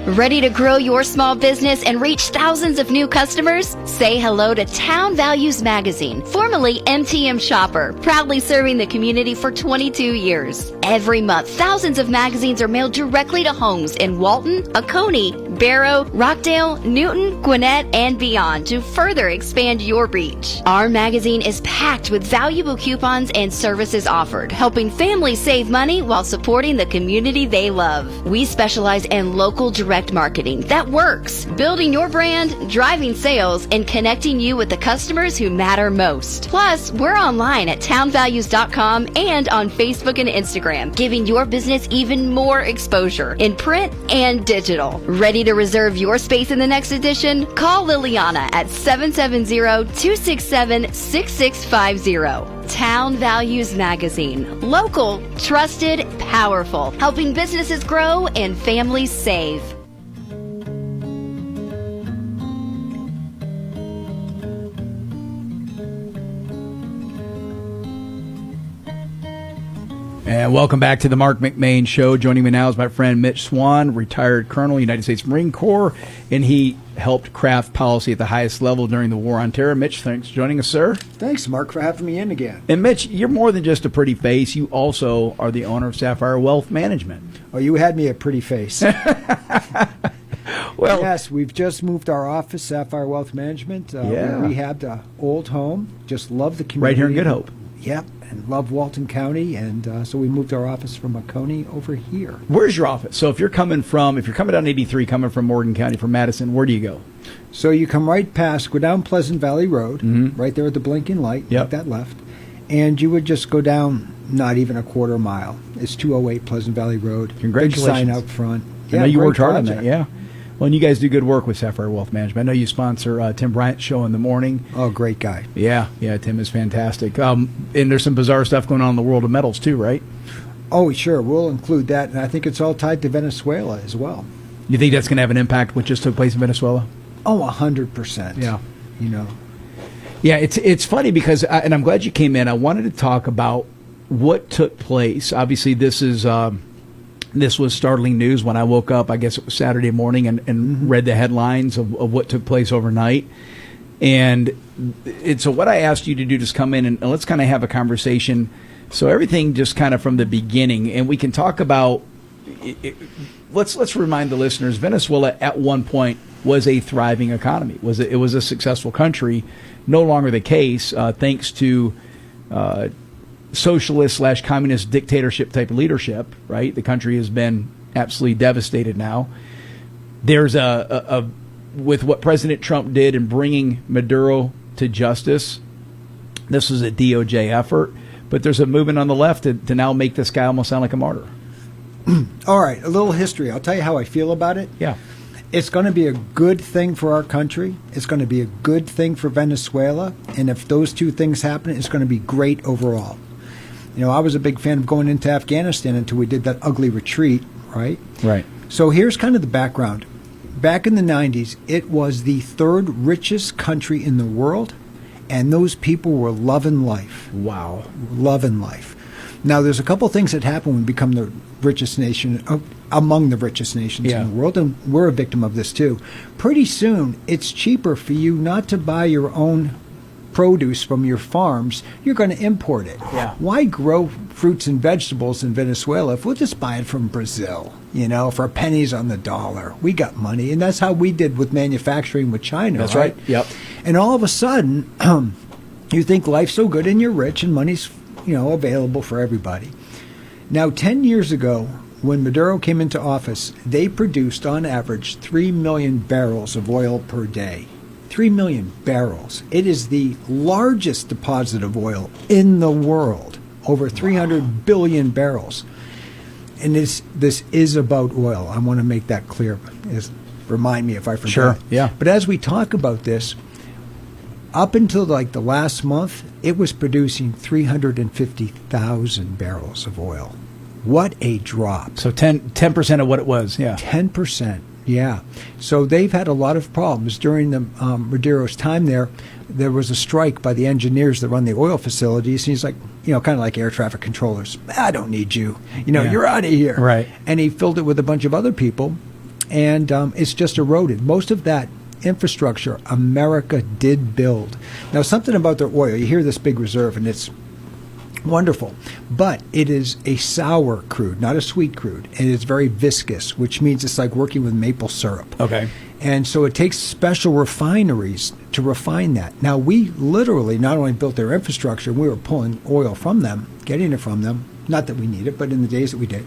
Ready to grow your small business and reach thousands of new customers? Say hello to Town Values Magazine, formerly MTM Shopper, proudly serving the community for 22 years. Every month, thousands of magazines are mailed directly to homes in Walton, Oconee, Barrow, Rockdale, Newton, Gwinnett, and beyond to further expand your reach. Our magazine is packed with valuable coupons and services offered, helping families save money while supporting the community they love. We specialize in local direct marketing that works, building your brand, driving sales, and connecting you with the customers who matter most. Plus, we're online at townvalues.com and on Facebook and Instagram, giving your business even more exposure in print and digital. Ready to to reserve your space in the next edition? Call Liliana at 770-267-6650. Town Values Magazine. Local, trusted, powerful. Helping businesses grow and families save. And welcome back to the Marc McMain Show. Joining me now is my friend Mitch Swan, retired Colonel, United States Marine Corps, and he helped craft policy at the highest level during the War on Terror. Mitch, thanks for joining us, sir. Thanks, Mark, for having me in again. And Mitch, you're more than just a pretty face. You also are the owner of Sapphire Wealth Management. Oh, you had me a pretty face. Well, yes, we've just moved our office, Sapphire Wealth Management. We rehabbed an old home. Just love the community. Right here in Good Hope. Yep, and love Walton County, and so we moved our office from Oconee over here. Where's your office? So if you're coming down 83, coming from Morgan County, from Madison, where do you go? So you come right past, go down Pleasant Valley Road, right there at the blinking light, make that left, and you would just go down not even a quarter mile. It's 208 Pleasant Valley Road. Congratulations. Big sign out front. I know you worked hard on that, yeah. Well, and you guys do good work with Sapphire Wealth Management. I know you sponsor Tim Bryant's show in the morning. Oh, great guy. Yeah, Tim is fantastic. And there's some bizarre stuff going on in the world of metals, too, right? Oh, sure. We'll include that, and I think it's all tied to Venezuela as well. You think that's going to have an impact, what just took place in Venezuela? Oh, 100%. Yeah. You know. Yeah, it's funny because, and I'm glad you came in, I wanted to talk about what took place. Obviously, this was startling news when I woke up, I guess it was Saturday morning, and read the headlines of what took place overnight. And so what I asked you to do is come in and let's kind of have a conversation. So everything just kind of from the beginning, and we can talk about, let's remind the listeners, Venezuela at one point was a thriving economy. It was a successful country. No longer the case, thanks to socialist/communist dictatorship type of leadership, right? The country has been absolutely devastated now. There's with what President Trump did in bringing Maduro to justice, this was a DOJ effort, but there's a movement on the left to now make this guy almost sound like a martyr. All right, a little history. I'll tell you how I feel about it. Yeah. It's going to be a good thing for our country. It's going to be a good thing for Venezuela. And if those two things happen, it's going to be great overall. You know, I was a big fan of going into Afghanistan until we did that ugly retreat, right? Right. So here's kind of the background. Back in the 90s, it was the third richest country in the world, and those people were loving life. Wow. Loving life. Now, there's a couple things that happen when we become the richest nation, among the richest nations in the world, and we're a victim of this too. Pretty soon, it's cheaper for you not to buy your own produce from your farms. You're going to import it. Yeah. Why grow fruits and vegetables in Venezuela if we'll just buy it from Brazil, for pennies on the dollar? We got money, and that's how we did with manufacturing with China. That's right. Yep. And all of a sudden, you think life's so good and you're rich and money's available for everybody. Now, 10 years ago, when Maduro came into office, they produced on average 3 million barrels of oil per day. 3 million barrels. It is the largest deposit of oil in the world, over 300 billion barrels. And this is about oil. I want to make that clear. Remind me if I forget. Sure, yeah. But as we talk about this, up until like the last month, it was producing 350,000 barrels of oil. What a drop. So 10% of what it was, yeah. 10%. Yeah. So they've had a lot of problems. During the Maduro's time there was a strike by the engineers that run the oil facilities. And he's like, kind of like air traffic controllers. I don't need you. You're out of here. Right. And he filled it with a bunch of other people, and it's just eroded. Most of that infrastructure America did build. Now, something about their oil, you hear this big reserve, and it's wonderful, but it is a sour crude, not a sweet crude, and it's very viscous, which means it's like working with maple syrup. Okay. And so it takes special refineries to refine that. Now, we literally not only built their infrastructure, we were pulling oil from them, getting it from them, not that we need it, but in the days that we did.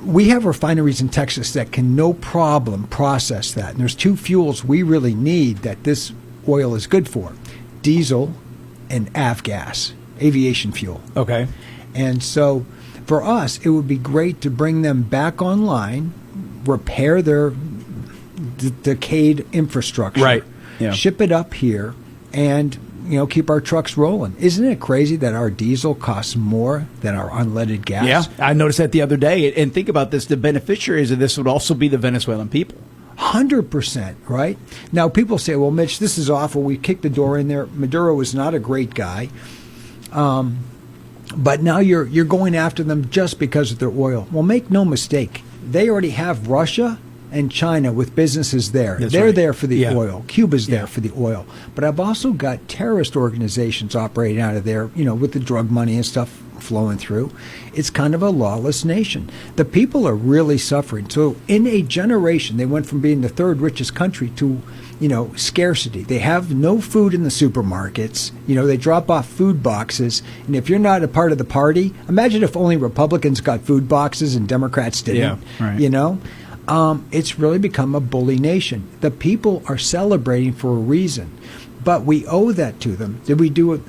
We have refineries in Texas that can no problem process that. And there's two fuels we really need that this oil is good for: diesel and avgas, aviation fuel. Okay. And so for us, it would be great to bring them back online, repair their decayed infrastructure. Right. Yeah. Ship it up here and keep our trucks rolling. Isn't it crazy that our diesel costs more than our unleaded gas? Yeah, I noticed that the other day. And think about this: the beneficiaries of this would also be the Venezuelan people. 100%, right? Now, people say, well, Mitch, this is awful. We kicked the door in there. Maduro is not a great guy. But now you're going after them just because of their oil. Well, make no mistake. They already have Russia and China with businesses there. They're there for the oil. Cuba's there for the oil. But I've also got terrorist organizations operating out of there, with the drug money and stuff flowing through. It's kind of a lawless nation. The people are really suffering. So in a generation, they went from being the third richest country to, scarcity. They have no food in the supermarkets. They drop off food boxes. And if you're not a part of the party, imagine if only Republicans got food boxes and Democrats didn't. Yeah, right. It's really become a bully nation. The people are celebrating for a reason, but we owe that to them. Did we do it?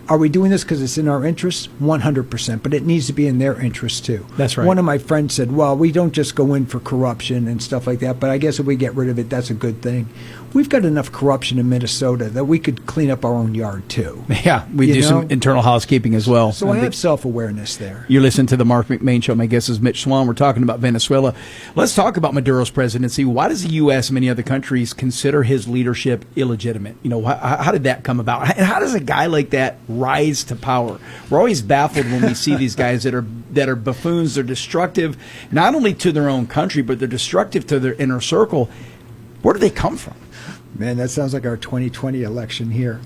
Are we doing this because it's in our interests? 100%, but it needs to be in their interests too. That's right. One of my friends said, well, we don't just go in for corruption and stuff like that, but I guess if we get rid of it, that's a good thing. We've got enough corruption in Minnesota that we could clean up our own yard too. Yeah, we do some internal housekeeping as well. So I have self-awareness there. You're listening to the Marc McMain Show. My guest is Mitch Swan. We're talking about Venezuela. Let's talk about Maduro's presidency. Why does the U.S. and many other countries consider his leadership illegitimate? How did that come about? And how does a guy like that rise to power? We're always baffled when we see these guys that are buffoons. They're destructive, not only to their own country, but they're destructive to their inner circle. Where do they come from? Man, that sounds like our 2020 election here.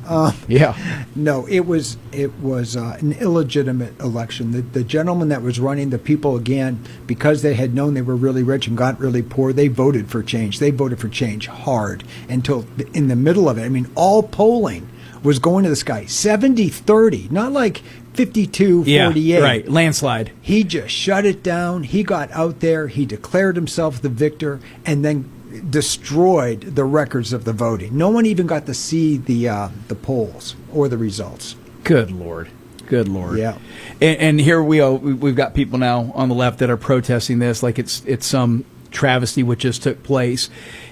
Yeah. No, it was an illegitimate election. The gentleman that was running, the people, again, because they had known they were really rich and got really poor, they voted for change. They voted for change hard until in the middle of it. I mean, all polling was going to this guy. 70-30, not like 52-48. Yeah, right, landslide. He just shut it down. He got out there. He declared himself the victor and then destroyed the records of the voting. No one even got to see the polls or the results. Good Lord. Good Lord. Yeah. And here we've got people now on the left that are protesting this like it's some travesty which just took place.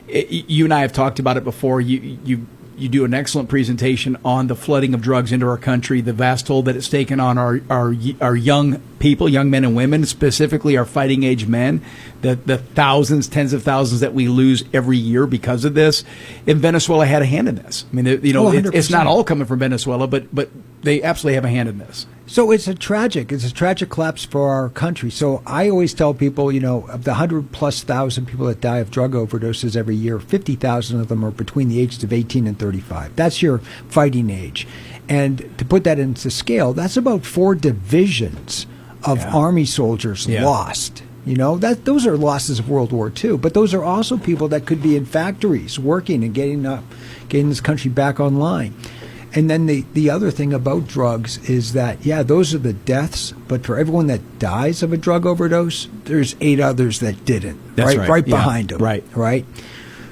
You and I have talked about it before. You do an excellent presentation on the flooding of drugs into our country, the vast toll that it's taken on our young people, young men and women, specifically our fighting age men, the thousands, tens of thousands that we lose every year because of this. And Venezuela had a hand in this. I mean, it's not all coming from Venezuela, but they absolutely have a hand in this. So it's a tragic collapse for our country. So I always tell people, of the 100,000+ people that die of drug overdoses every year, 50,000 of them are between the ages of 18 and 35. That's your fighting age. And to put that into scale, that's about 4 divisions of Army soldiers lost. Those are losses of World War II. But those are also people that could be in factories working and getting this country back online. And then the other thing about drugs is that, those are the deaths, but for everyone that dies of a drug overdose, there's 8 others that didn't. That's right behind them. Right.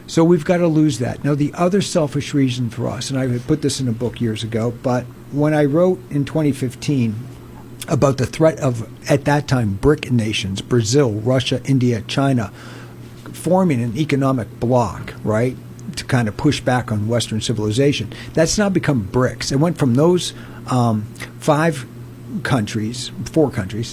So we've got to lose that. Now, the other selfish reason for us, and I put this in a book years ago, but when I wrote in 2015 about the threat of, at that time, BRIC nations, Brazil, Russia, India, China, forming an economic bloc, right, to kind of push back on Western civilization. That's now become BRICS. It went from those 4 countries,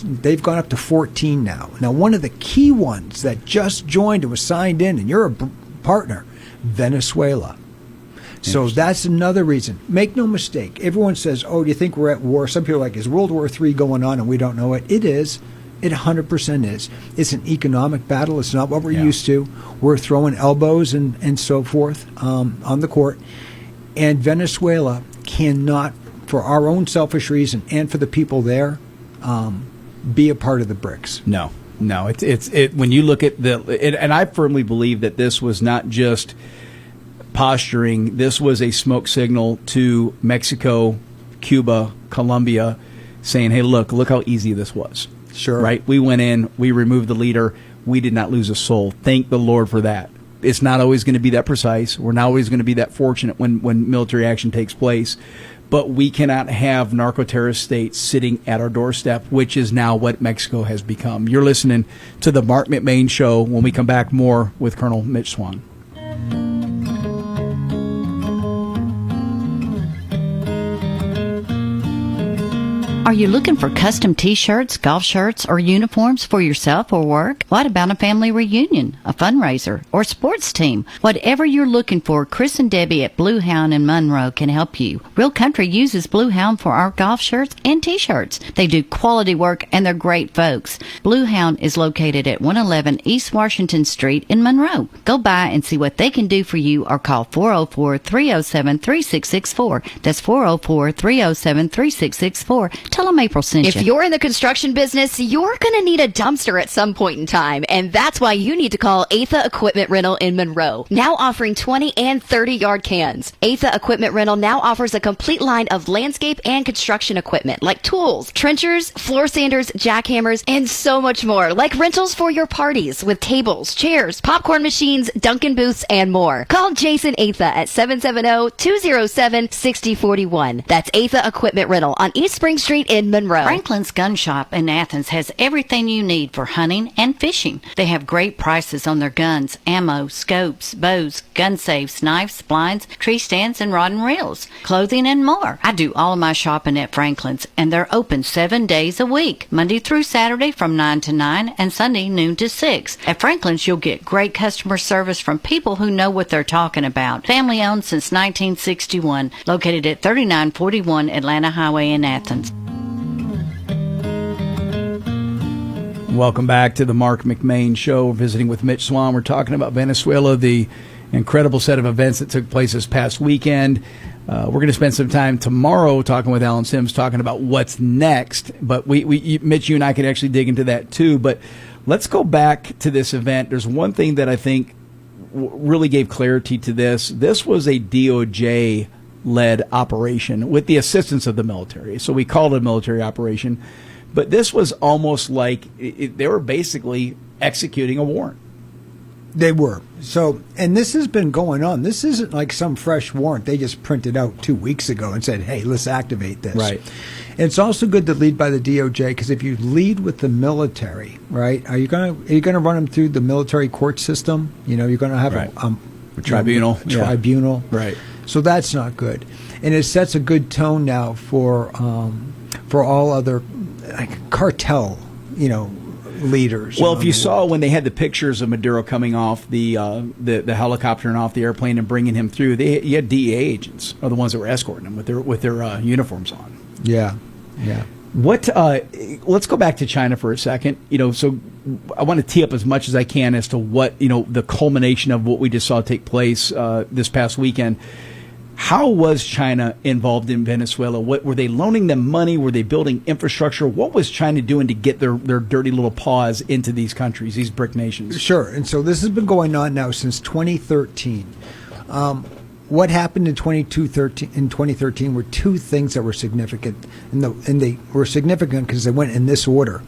they've gone up to 14 now. Now, one of the key ones that just joined and was signed in, and you're a partner, Venezuela. So that's another reason. Make no mistake. Everyone says, do you think we're at war? Some people are like, is World War III going on and we don't know it? It is. It 100% is. It's an economic battle. It's not what we're used to. We're throwing elbows and so forth on the court. And Venezuela cannot, for our own selfish reason and for the people there, be a part of the BRICS. No. It's when you look at and I firmly believe that this was not just posturing. This was a smoke signal to Mexico, Cuba, Colombia, saying, hey, look how easy this was. Sure. Right? We went in, we removed the leader, we did not lose a soul. Thank the Lord for that. It's not always going to be that precise. We're not always going to be that fortunate when military action takes place. But we cannot have narco-terrorist states sitting at our doorstep, which is now what Mexico has become. You're listening to the Marc McMain Show. When we come back, more with Colonel Mitch Swan. Are you looking for custom t-shirts, golf shirts, or uniforms for yourself or work? What about a family reunion, a fundraiser, or sports team? Whatever you're looking for, Chris and Debbie at Blue Hound in Monroe can help you. Real Country uses Blue Hound for our golf shirts and t-shirts. They do quality work and they're great folks. Blue Hound is located at 111 East Washington Street in Monroe. Go by and see what they can do for you or call 404-307-3664. That's 404-307-3664. Tell them April sent you. If you're in the construction business, you're going to need a dumpster at some point in time, and that's why you need to call Atha Equipment Rental in Monroe, now offering 20 and 30-yard cans. Atha Equipment Rental now offers a complete line of landscape and construction equipment like tools, trenchers, floor sanders, jackhammers, and so much more, like rentals for your parties with tables, chairs, popcorn machines, Dunkin' booths, and more. Call Jason Atha at 770-207-6041. That's Atha Equipment Rental on East Spring Street in Monroe. Franklin's Gun Shop in Athens has everything you need for hunting and fishing. They have great prices on their guns, ammo, scopes, bows, gun safes, knives, blinds, tree stands, and rod and reels, clothing, and more. I do all of my shopping at Franklin's, and they're open 7 days a week, Monday through Saturday from 9 to 9 and Sunday noon to 6. At Franklin's, you'll get great customer service from people who know what they're talking about. Family owned since 1961, located at 3941 Atlanta Highway in Athens. Welcome back to the Marc McMain Show. We're visiting with Mitch Swan. We're talking about Venezuela, the incredible set of events that took place this past weekend. We're going to spend some time tomorrow talking with Alan Sims, talking about what's next. But Mitch, you and I could actually dig into that too. But let's go back to this event. There's one thing that I think really gave clarity to this. This was a DOJ-led operation with the assistance of the military. So we called it a military operation. But this was almost like they were basically executing a warrant. They were. So, and this has been going on. This isn't like some fresh warrant they just printed out 2 weeks ago and said, hey, let's activate this. Right. And it's also good to lead by the DOJ, because if you lead with the military, right, are you going to run them through the military court system? You know, you're going to have right. a tribunal. Tribunal. Right. So that's not good. And it sets a good tone now for all other cartel, leaders. Well, if you saw when they had the pictures of Maduro coming off the helicopter and off the airplane and bringing him through, you had DEA agents are the ones that were escorting him with their uniforms on. Yeah. What? Let's go back to China for a second. So I want to tee up as much as I can as to what the culmination of what we just saw take place this past weekend. How was China involved in Venezuela? What were they loaning them money? Were they building infrastructure? What was China doing to get their dirty little paws into these countries, these BRIC nations? Sure. And so this has been going on now since 2013. What happened in 2013 were two things that were significant, and they were significant because they went in this order.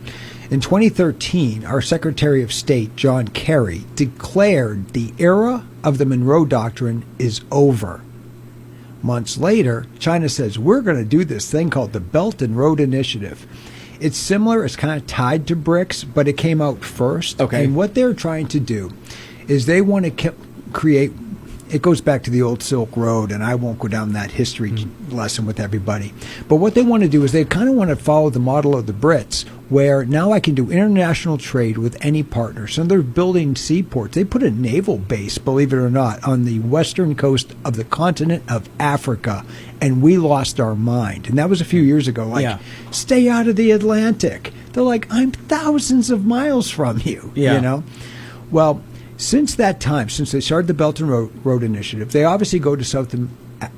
In 2013, our Secretary of State, John Kerry, declared the era of the Monroe Doctrine is over. Months later, China says, we're going to do this thing called the Belt and Road Initiative. It's similar. It's kind of tied to BRICS, but it came out first. Okay. And what they're trying to do is they want to create, it goes back to the old Silk Road, and I won't go down that history lesson with everybody. But what they want to do is they kind of want to follow the model of the Brits, where now I can do international trade with any partner. So they're building seaports. They put a naval base, believe it or not, on the western coast of the continent of Africa, and we lost our mind. And that was a few years ago. Stay out of the Atlantic. They're like, I'm thousands of miles from you. Yeah. Well, since that time, since they started the Belt and Road Initiative, they obviously go to South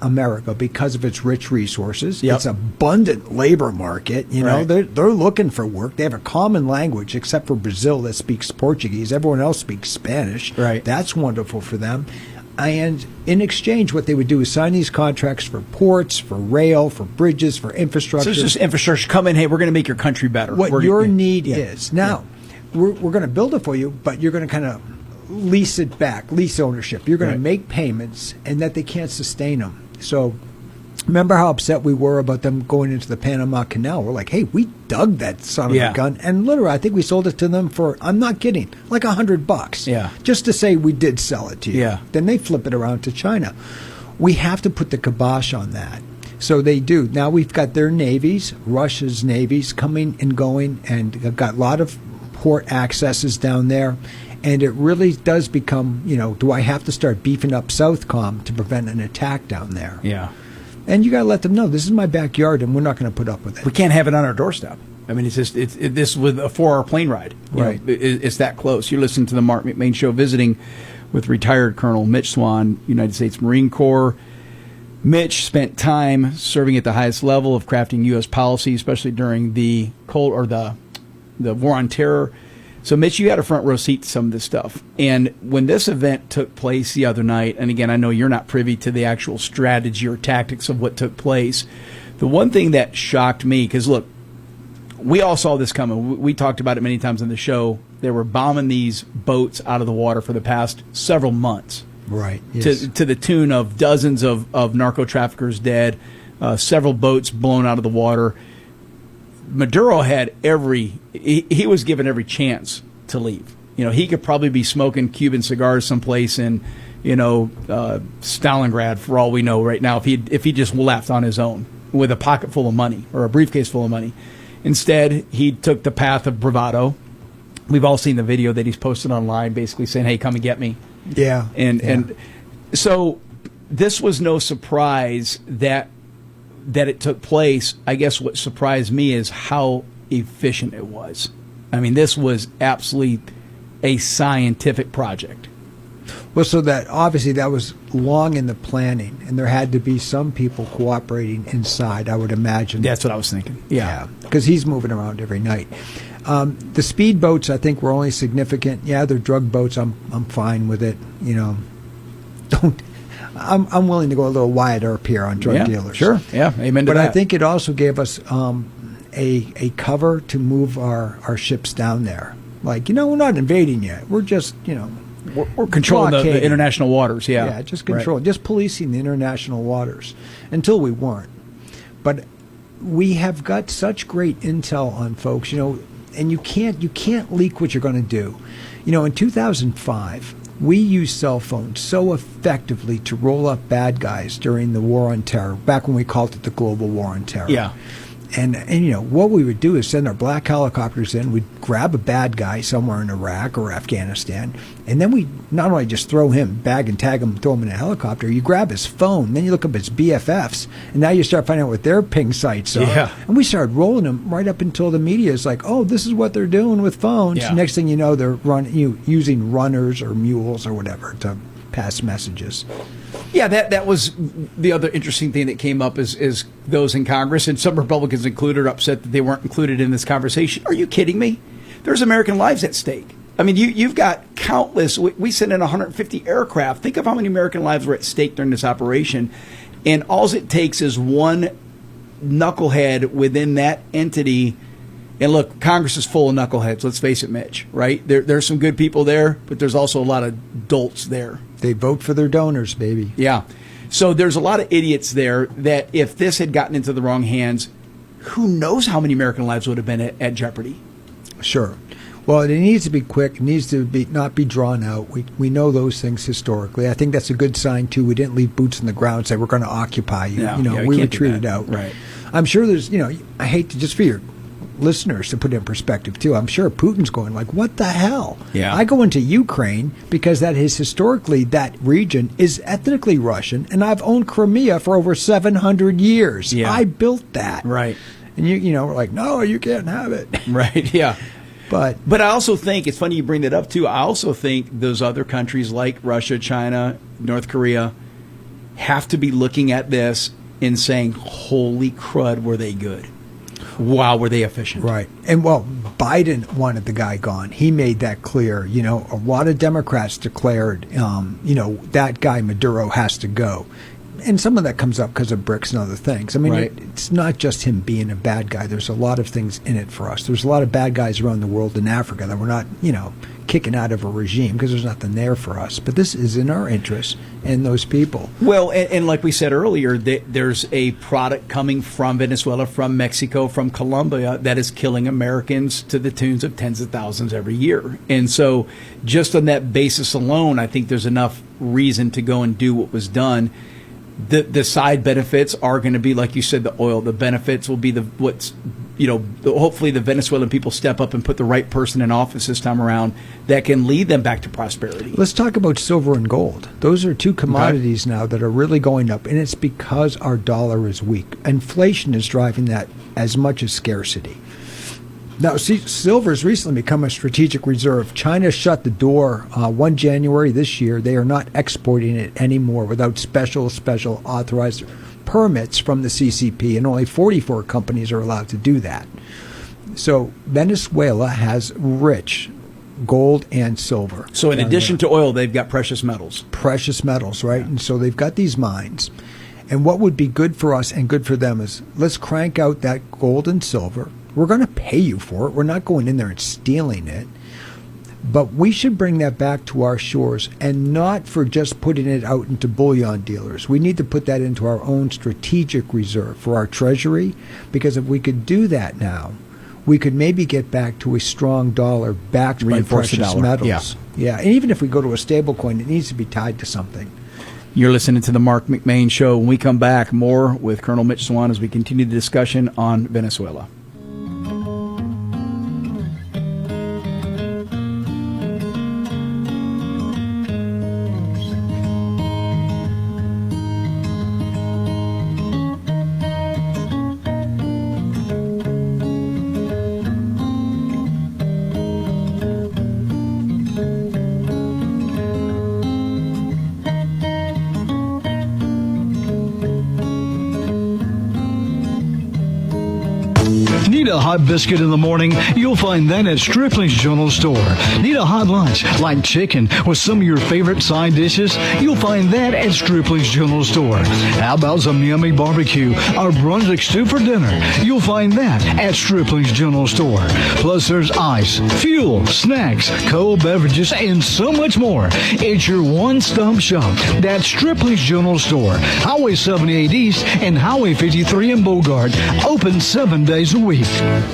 America because of its rich resources. Yep. It's abundant labor market. Right. They're looking for work. They have a common language, except for Brazil that speaks Portuguese. Everyone else speaks Spanish. Right. That's wonderful for them. And in exchange, what they would do is sign these contracts for ports, for rail, for bridges, for infrastructure. So it's just infrastructure. Come in, hey, we're going to make your country better. What your need is. Now, we're going to build it for you, but you're going to kind of lease it back, lease ownership. You're going to make payments, and that they can't sustain them. So remember how upset we were about them going into the Panama Canal? We're like, hey, we dug that son of a gun. And literally, I think we sold it to them for, I'm not kidding, like $100. Yeah. Just to say we did sell it to you. Yeah. Then they flip it around to China. We have to put the kibosh on that. So they do. Now we've got their navies, Russia's navies, coming and going, and they've got a lot of port accesses down there. And it really does become, do I have to start beefing up Southcom to prevent an attack down there? Yeah. And you got to let them know, this is my backyard, and we're not going to put up with it. We can't have it on our doorstep. I mean, this with a 4-hour plane ride. Right. It's that close. You're listening to the Marc McMain Show, visiting with retired Colonel Mitch Swan, United States Marine Corps. Mitch spent time serving at the highest level of crafting U.S. policy, especially during the War on Terror. So, Mitch, you had a front row seat to some of this stuff. And when this event took place the other night, and again, I know you're not privy to the actual strategy or tactics of what took place, the one thing that shocked me, because, look, we all saw this coming. We talked about it many times on the show. They were bombing these boats out of the water for the past several months. Right. Yes. To the tune of dozens of narco traffickers dead, several boats blown out of the water. Maduro had he was given every chance to leave. He could probably be smoking Cuban cigars someplace in, Stalingrad for all we know right now if he just left on his own with a pocket full of money or a briefcase full of money. Instead, he took the path of bravado. We've all seen the video that he's posted online basically saying, hey, come and get me. Yeah. And so this was no surprise that it took place. I guess what surprised me is how efficient it was. I mean, this was absolutely a scientific project. Well, so that obviously that was long in the planning, and there had to be some people cooperating inside, I would imagine. That's what I was thinking. Yeah. Because he's moving around every night. The speedboats, I think, were only significant. Yeah, they're drug boats. I'm fine with it. I'm willing to go a little wider up here on drug dealers. Sure. Yeah. Amen to that. that. But I think it also gave us a cover to move our ships down there. Like, we're not invading yet. We're just, we're controlling the international waters. Yeah. Yeah, just control, just policing the international waters until we weren't. But we have got such great intel on folks, and you can't leak what you're going to do. In 2005. We used cell phones so effectively to roll up bad guys during the War on Terror, back when we called it the Global War on Terror. Yeah. And what we would do is send our black helicopters in, we'd grab a bad guy somewhere in Iraq or Afghanistan, and then we not only just throw him, bag and tag him, throw him in a helicopter, you grab his phone, then you look up his BFFs, and now you start finding out what their ping sites are. Yeah. And we started rolling them right up until the media is like, oh, this is what they're doing with phones. Yeah. Next thing you know, they're using runners or mules or whatever to pass messages. Yeah, that was the other interesting thing that came up is those in Congress, and some Republicans included, are upset that they weren't included in this conversation. Are you kidding me? There's American lives at stake. I mean, you've got countless. We sent in 150 aircraft. Think of how many American lives were at stake during this operation. And all it takes is one knucklehead within that entity. And look, Congress is full of knuckleheads. Let's face it, Mitch, right? There's some good people there, but there's also a lot of dolts there. They vote for their donors, baby. Yeah. So there's a lot of idiots there that if this had gotten into the wrong hands, who knows how many American lives would have been at jeopardy. Sure. Well, it needs to be quick. It needs to be not be drawn out. We know those things historically. I think that's a good sign, too. We didn't leave boots in the ground and say, we're going to occupy you. We retreated out. Right. I'm sure there's, I hate to just for your listeners to put it in perspective, too. I'm sure Putin's going like, what the hell? Yeah. I go into Ukraine because that is historically, that region is ethnically Russian, and I've owned Crimea for over 700 years. Yeah. I built that. Right. And we're like, no, you can't have it. Right, yeah. But I also think, it's funny you bring that up too, I also think those other countries like Russia, China, North Korea have to be looking at this and saying, holy crud, were they good. Wow, were they efficient. Right. And, Biden wanted the guy gone. He made that clear. A lot of Democrats declared, that guy Maduro has to go. And some of that comes up because of BRICS and other things. I mean, right. It's not just him being a bad guy. There's a lot of things in it for us. There's a lot of bad guys around the world in Africa that we're not, kicking out of a regime because there's nothing there for us. But this is in our interest and those people. Well, and like we said earlier, there's a product coming from Venezuela, from Mexico, from Colombia that is killing Americans to the tunes of tens of thousands every year. And so just on that basis alone, I think there's enough reason to go and do what was done. the side benefits are going to be, like you said, the oil. The benefits will be hopefully the Venezuelan people step up and put the right person in office this time around that can lead them back to prosperity. Let's talk about silver and gold. Those are two commodities now that are really going up, and it's because our dollar is weak. Inflation is driving that as much as scarcity. Now, silver has recently become a strategic reserve. China shut the door 1 January this year. They are not exporting it anymore without special authorized permits from the CCP, and only 44 companies are allowed to do that. So Venezuela has rich gold and silver. So in addition to oil, they've got precious metals. Precious metals, right? Yeah. And so they've got these mines. And what would be good for us and good for them is let's crank out that gold and silver. We're going to pay you for it. We're not going in there and stealing it. But we should bring that back to our shores, and not for just putting it out into bullion dealers. We need to put that into our own strategic reserve for our treasury, because if we could do that now, we could maybe get back to a strong dollar backed by precious metals. Yeah. And even if we go to a stable coin, it needs to be tied to something. You're listening to the Marc McMain Show. When we come back, more with Colonel Mitch Swan as we continue the discussion on Venezuela. Need a hot biscuit in the morning? You'll find that at Stripling's General Store. Need a hot lunch like chicken with some of your favorite side dishes? You'll find that at Stripling's General Store. How about some yummy barbecue or Brunswick stew for dinner? You'll find that at Stripling's General Store. Plus there's ice, fuel, snacks, cold beverages, and so much more. It's your one-stop shop. That's Stripling's General Store. Highway 78 East and Highway 53 in Bogart. Open 7 days a week.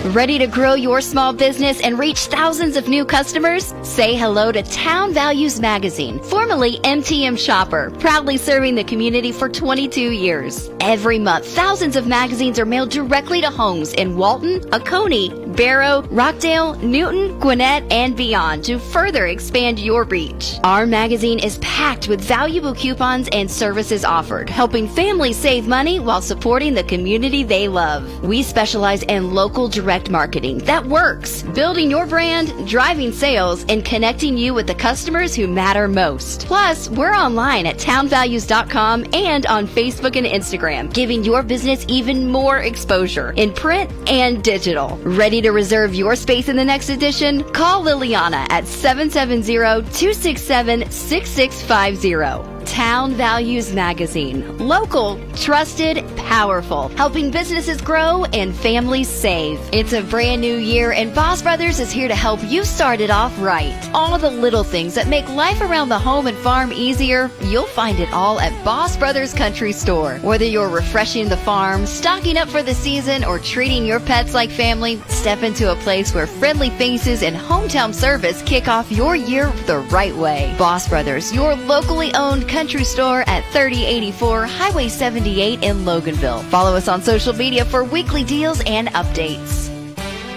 Ready to grow your small business and reach thousands of new customers? Say hello to Town Values Magazine, formerly MTM Shopper, proudly serving the community for 22 years. Every month, thousands of magazines are mailed directly to homes in Walton, Oconee, Barrow, Rockdale, Newton, Gwinnett, and beyond to further expand your reach. Our magazine is packed with valuable coupons and services offered, helping families save money while supporting the community they love. We specialize in local direct marketing that works, building your brand, driving sales, and connecting you with the customers who matter most. Plus, we're online at townvalues.com and on Facebook and Instagram, giving your business even more exposure in print and digital. Ready to reserve your space in the next edition? Call Liliana at 770-267-6650. Town Values Magazine. Local, trusted, powerful. Helping businesses grow and families save. It's a brand new year and Boss Brothers is here to help you start it off right. All the little things that make life around the home and farm easier, you'll find it all at Boss Brothers Country Store. Whether you're refreshing the farm, stocking up for the season, or treating your pets like family, step into a place where friendly faces and hometown service kick off your year the right way. Boss Brothers, your locally owned country store at 3084 Highway 78 in Loganville. Follow us on social media for weekly deals and updates.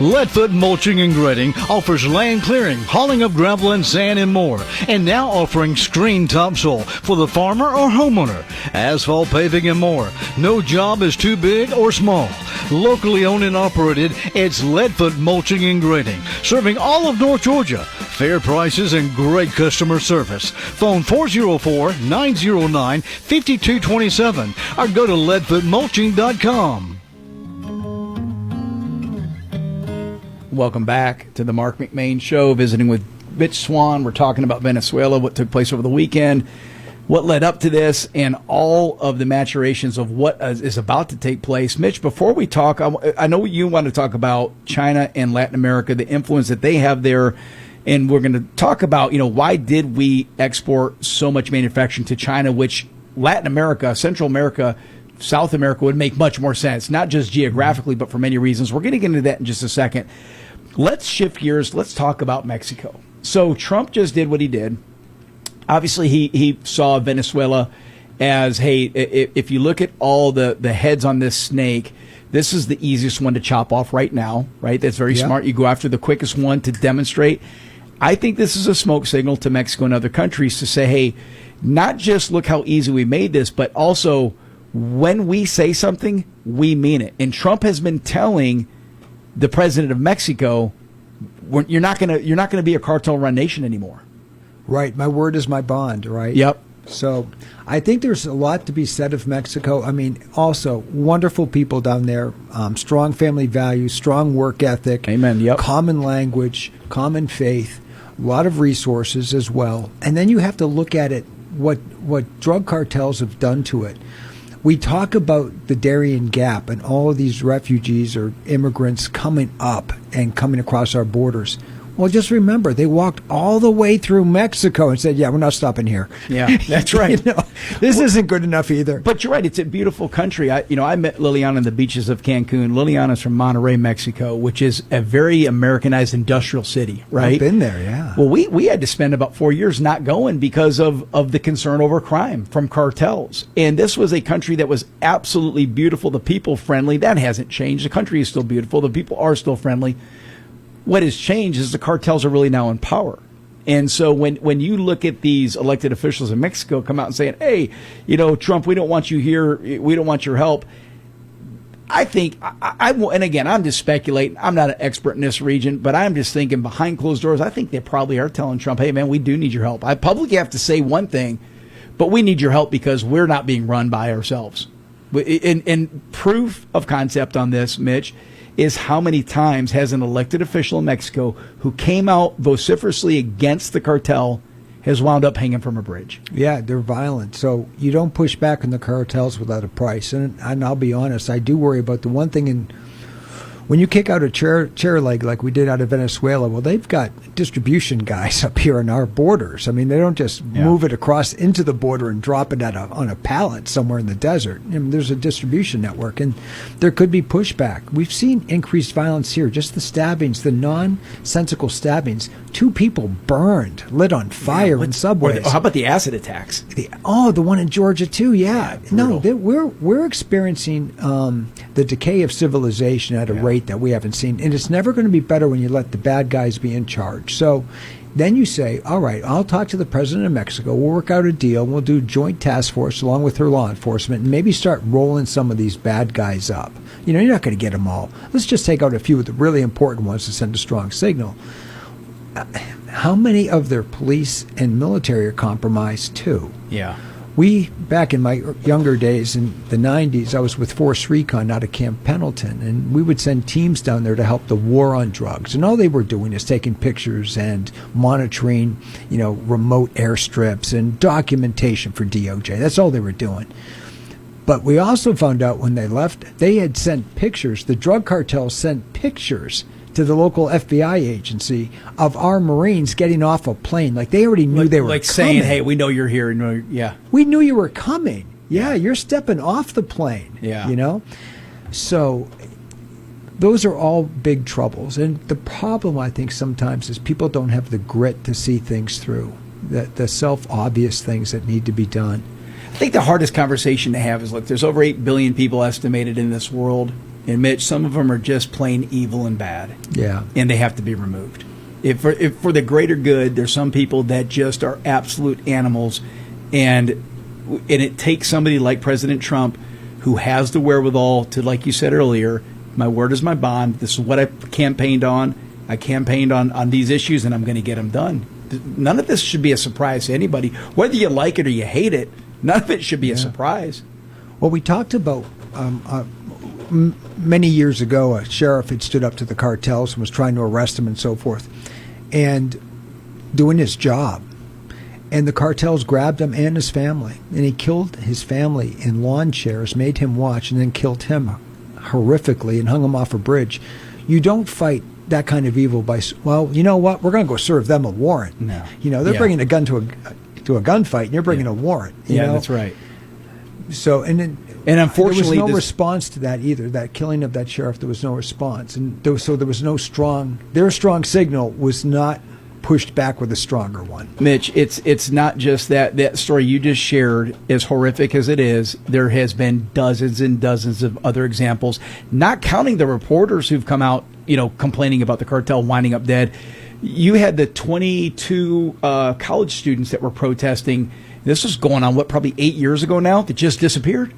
Leadfoot Mulching and Grading offers land clearing, hauling of gravel and sand, and more. And now offering screen topsoil for the farmer or homeowner. Asphalt paving and more. No job is too big or small. Locally owned and operated, it's Leadfoot Mulching and Grading, serving all of North Georgia. Fair prices and great customer service. Phone 404-909-5227 or go to leadfootmulching.com. Welcome back to the Marc McMain Show, visiting with Mitch Swan. We're talking about Venezuela, what took place over the weekend, what led up to this, and all of the maturations of what is about to take place. Mitch, before we talk, I know you want to talk about China and Latin America, the influence that they have there, and we're going to talk about, why did we export so much manufacturing to China, which Latin America, Central America, South America would make much more sense, not just geographically, but for many reasons. We're going to get into that in just a second. Let's shift gears. Let's talk about Mexico. So Trump just did what he did. Obviously, he saw Venezuela as, hey, if you look at all the heads on this snake, this is the easiest one to chop off right now, right? That's very smart. You go after the quickest one to demonstrate. I think this is a smoke signal to Mexico and other countries to say, hey, not just look how easy we made this, but also when we say something, we mean it. And Trump has been telling the president of Mexico, you're not gonna be a cartel-run nation anymore. Right. My word is my bond, right? Yep. So I think there's a lot to be said of Mexico. I mean, also wonderful people down there, strong family values, strong work ethic. Amen. Yep. Common language, common faith, a lot of resources as well. And then you have to look at it, what drug cartels have done to it. We talk about the Darien Gap and all of these refugees or immigrants coming up and coming across our borders. Well, just remember, they walked all the way through Mexico and said, yeah, we're not stopping here. Yeah, that's right. This isn't good enough either. But you're right. It's a beautiful country. I met Liliana on the beaches of Cancun. Liliana's from Monterrey, Mexico, which is a very Americanized industrial city, right? I've been there, yeah. Well, we had to spend about 4 years not going because of the concern over crime from cartels. And this was a country that was absolutely beautiful. The people friendly. That hasn't changed. The country is still beautiful. The people are still friendly. What has changed is the cartels are really now in power. And so when you look at these elected officials in Mexico come out and saying, hey, Trump, we don't want you here. We don't want your help. I think, and again, I'm just speculating. I'm not an expert in this region, but I'm just thinking behind closed doors, I think they probably are telling Trump, hey, man, we do need your help. I publicly have to say one thing, but we need your help because we're not being run by ourselves. And proof of concept on this, Mitch, is how many times has an elected official in Mexico who came out vociferously against the cartel has wound up hanging from a bridge. Yeah, they're violent. So you don't push back on the cartels without a price. And I'll be honest, I do worry about the one thing when you kick out a chair leg like we did out of Venezuela, well, they've got distribution guys up here on our borders. I mean, they don't just move it across into the border and drop it on a pallet somewhere in the desert. I mean, there's a distribution network, and there could be pushback. We've seen increased violence here. Just the stabbings, the nonsensical stabbings. 2 people burned, lit on fire in subways. How about the acid attacks? The one in Georgia too. Yeah, no, we're experiencing the decay of civilization at a rate that we haven't seen, and it's never going to be better when you let the bad guys be in charge. So then you say, all right, I'll talk to the president of Mexico, we'll work out a deal, we'll do joint task force along with her law enforcement, and maybe start rolling some of these bad guys up. You're not going to get them all. Let's just take out a few of the really important ones to send a strong signal. How many of their police and military are compromised too? Yeah. Back in my younger days in the 90s, I was with Force Recon out of Camp Pendleton, and we would send teams down there to help the war on drugs. And all they were doing is taking pictures and monitoring, remote airstrips and documentation for DOJ. That's all they were doing. But we also found out when they left, they had sent pictures, the drug cartels sent pictures to the local FBI agency of our Marines getting off a plane. Like they already knew they were coming. Saying, hey, we know you're here. Yeah. We knew you were coming. Yeah, you're stepping off the plane. Yeah. So those are all big troubles. And the problem, I think, sometimes is people don't have the grit to see things through, the self-obvious things that need to be done. I think the hardest conversation to have is, look, there's over 8 billion people estimated in this world. And Mitch, some of them are just plain evil and bad. Yeah. And they have to be removed. If for the greater good, there's some people that just are absolute animals. And it takes somebody like President Trump who has the wherewithal to, like you said earlier, my word is my bond. This is what I campaigned on. I campaigned on these issues, and I'm going to get them done. None of this should be a surprise to anybody. Whether you like it or you hate it, none of it should be a surprise. Well, we talked about many years ago, a sheriff had stood up to the cartels and was trying to arrest him and so forth, and doing his job. And the cartels grabbed him and his family, and he killed his family in lawn chairs, made him watch, and then killed him horrifically and hung him off a bridge. You don't fight that kind of evil by, well, you know what, we're going to go serve them a warrant. No. They're bringing a gun to a gunfight, and you're bringing a warrant. You know? That's right. So, and unfortunately, there was no response to that either. That killing of that sheriff, there was no response, and there was no strong. Their strong signal was not pushed back with a stronger one. Mitch, it's not just that story you just shared, as horrific as it is. There has been dozens and dozens of other examples, not counting the reporters who've come out, complaining about the cartel winding up dead. You had the 22 college students that were protesting. This was going on, probably 8 years ago now, that just disappeared.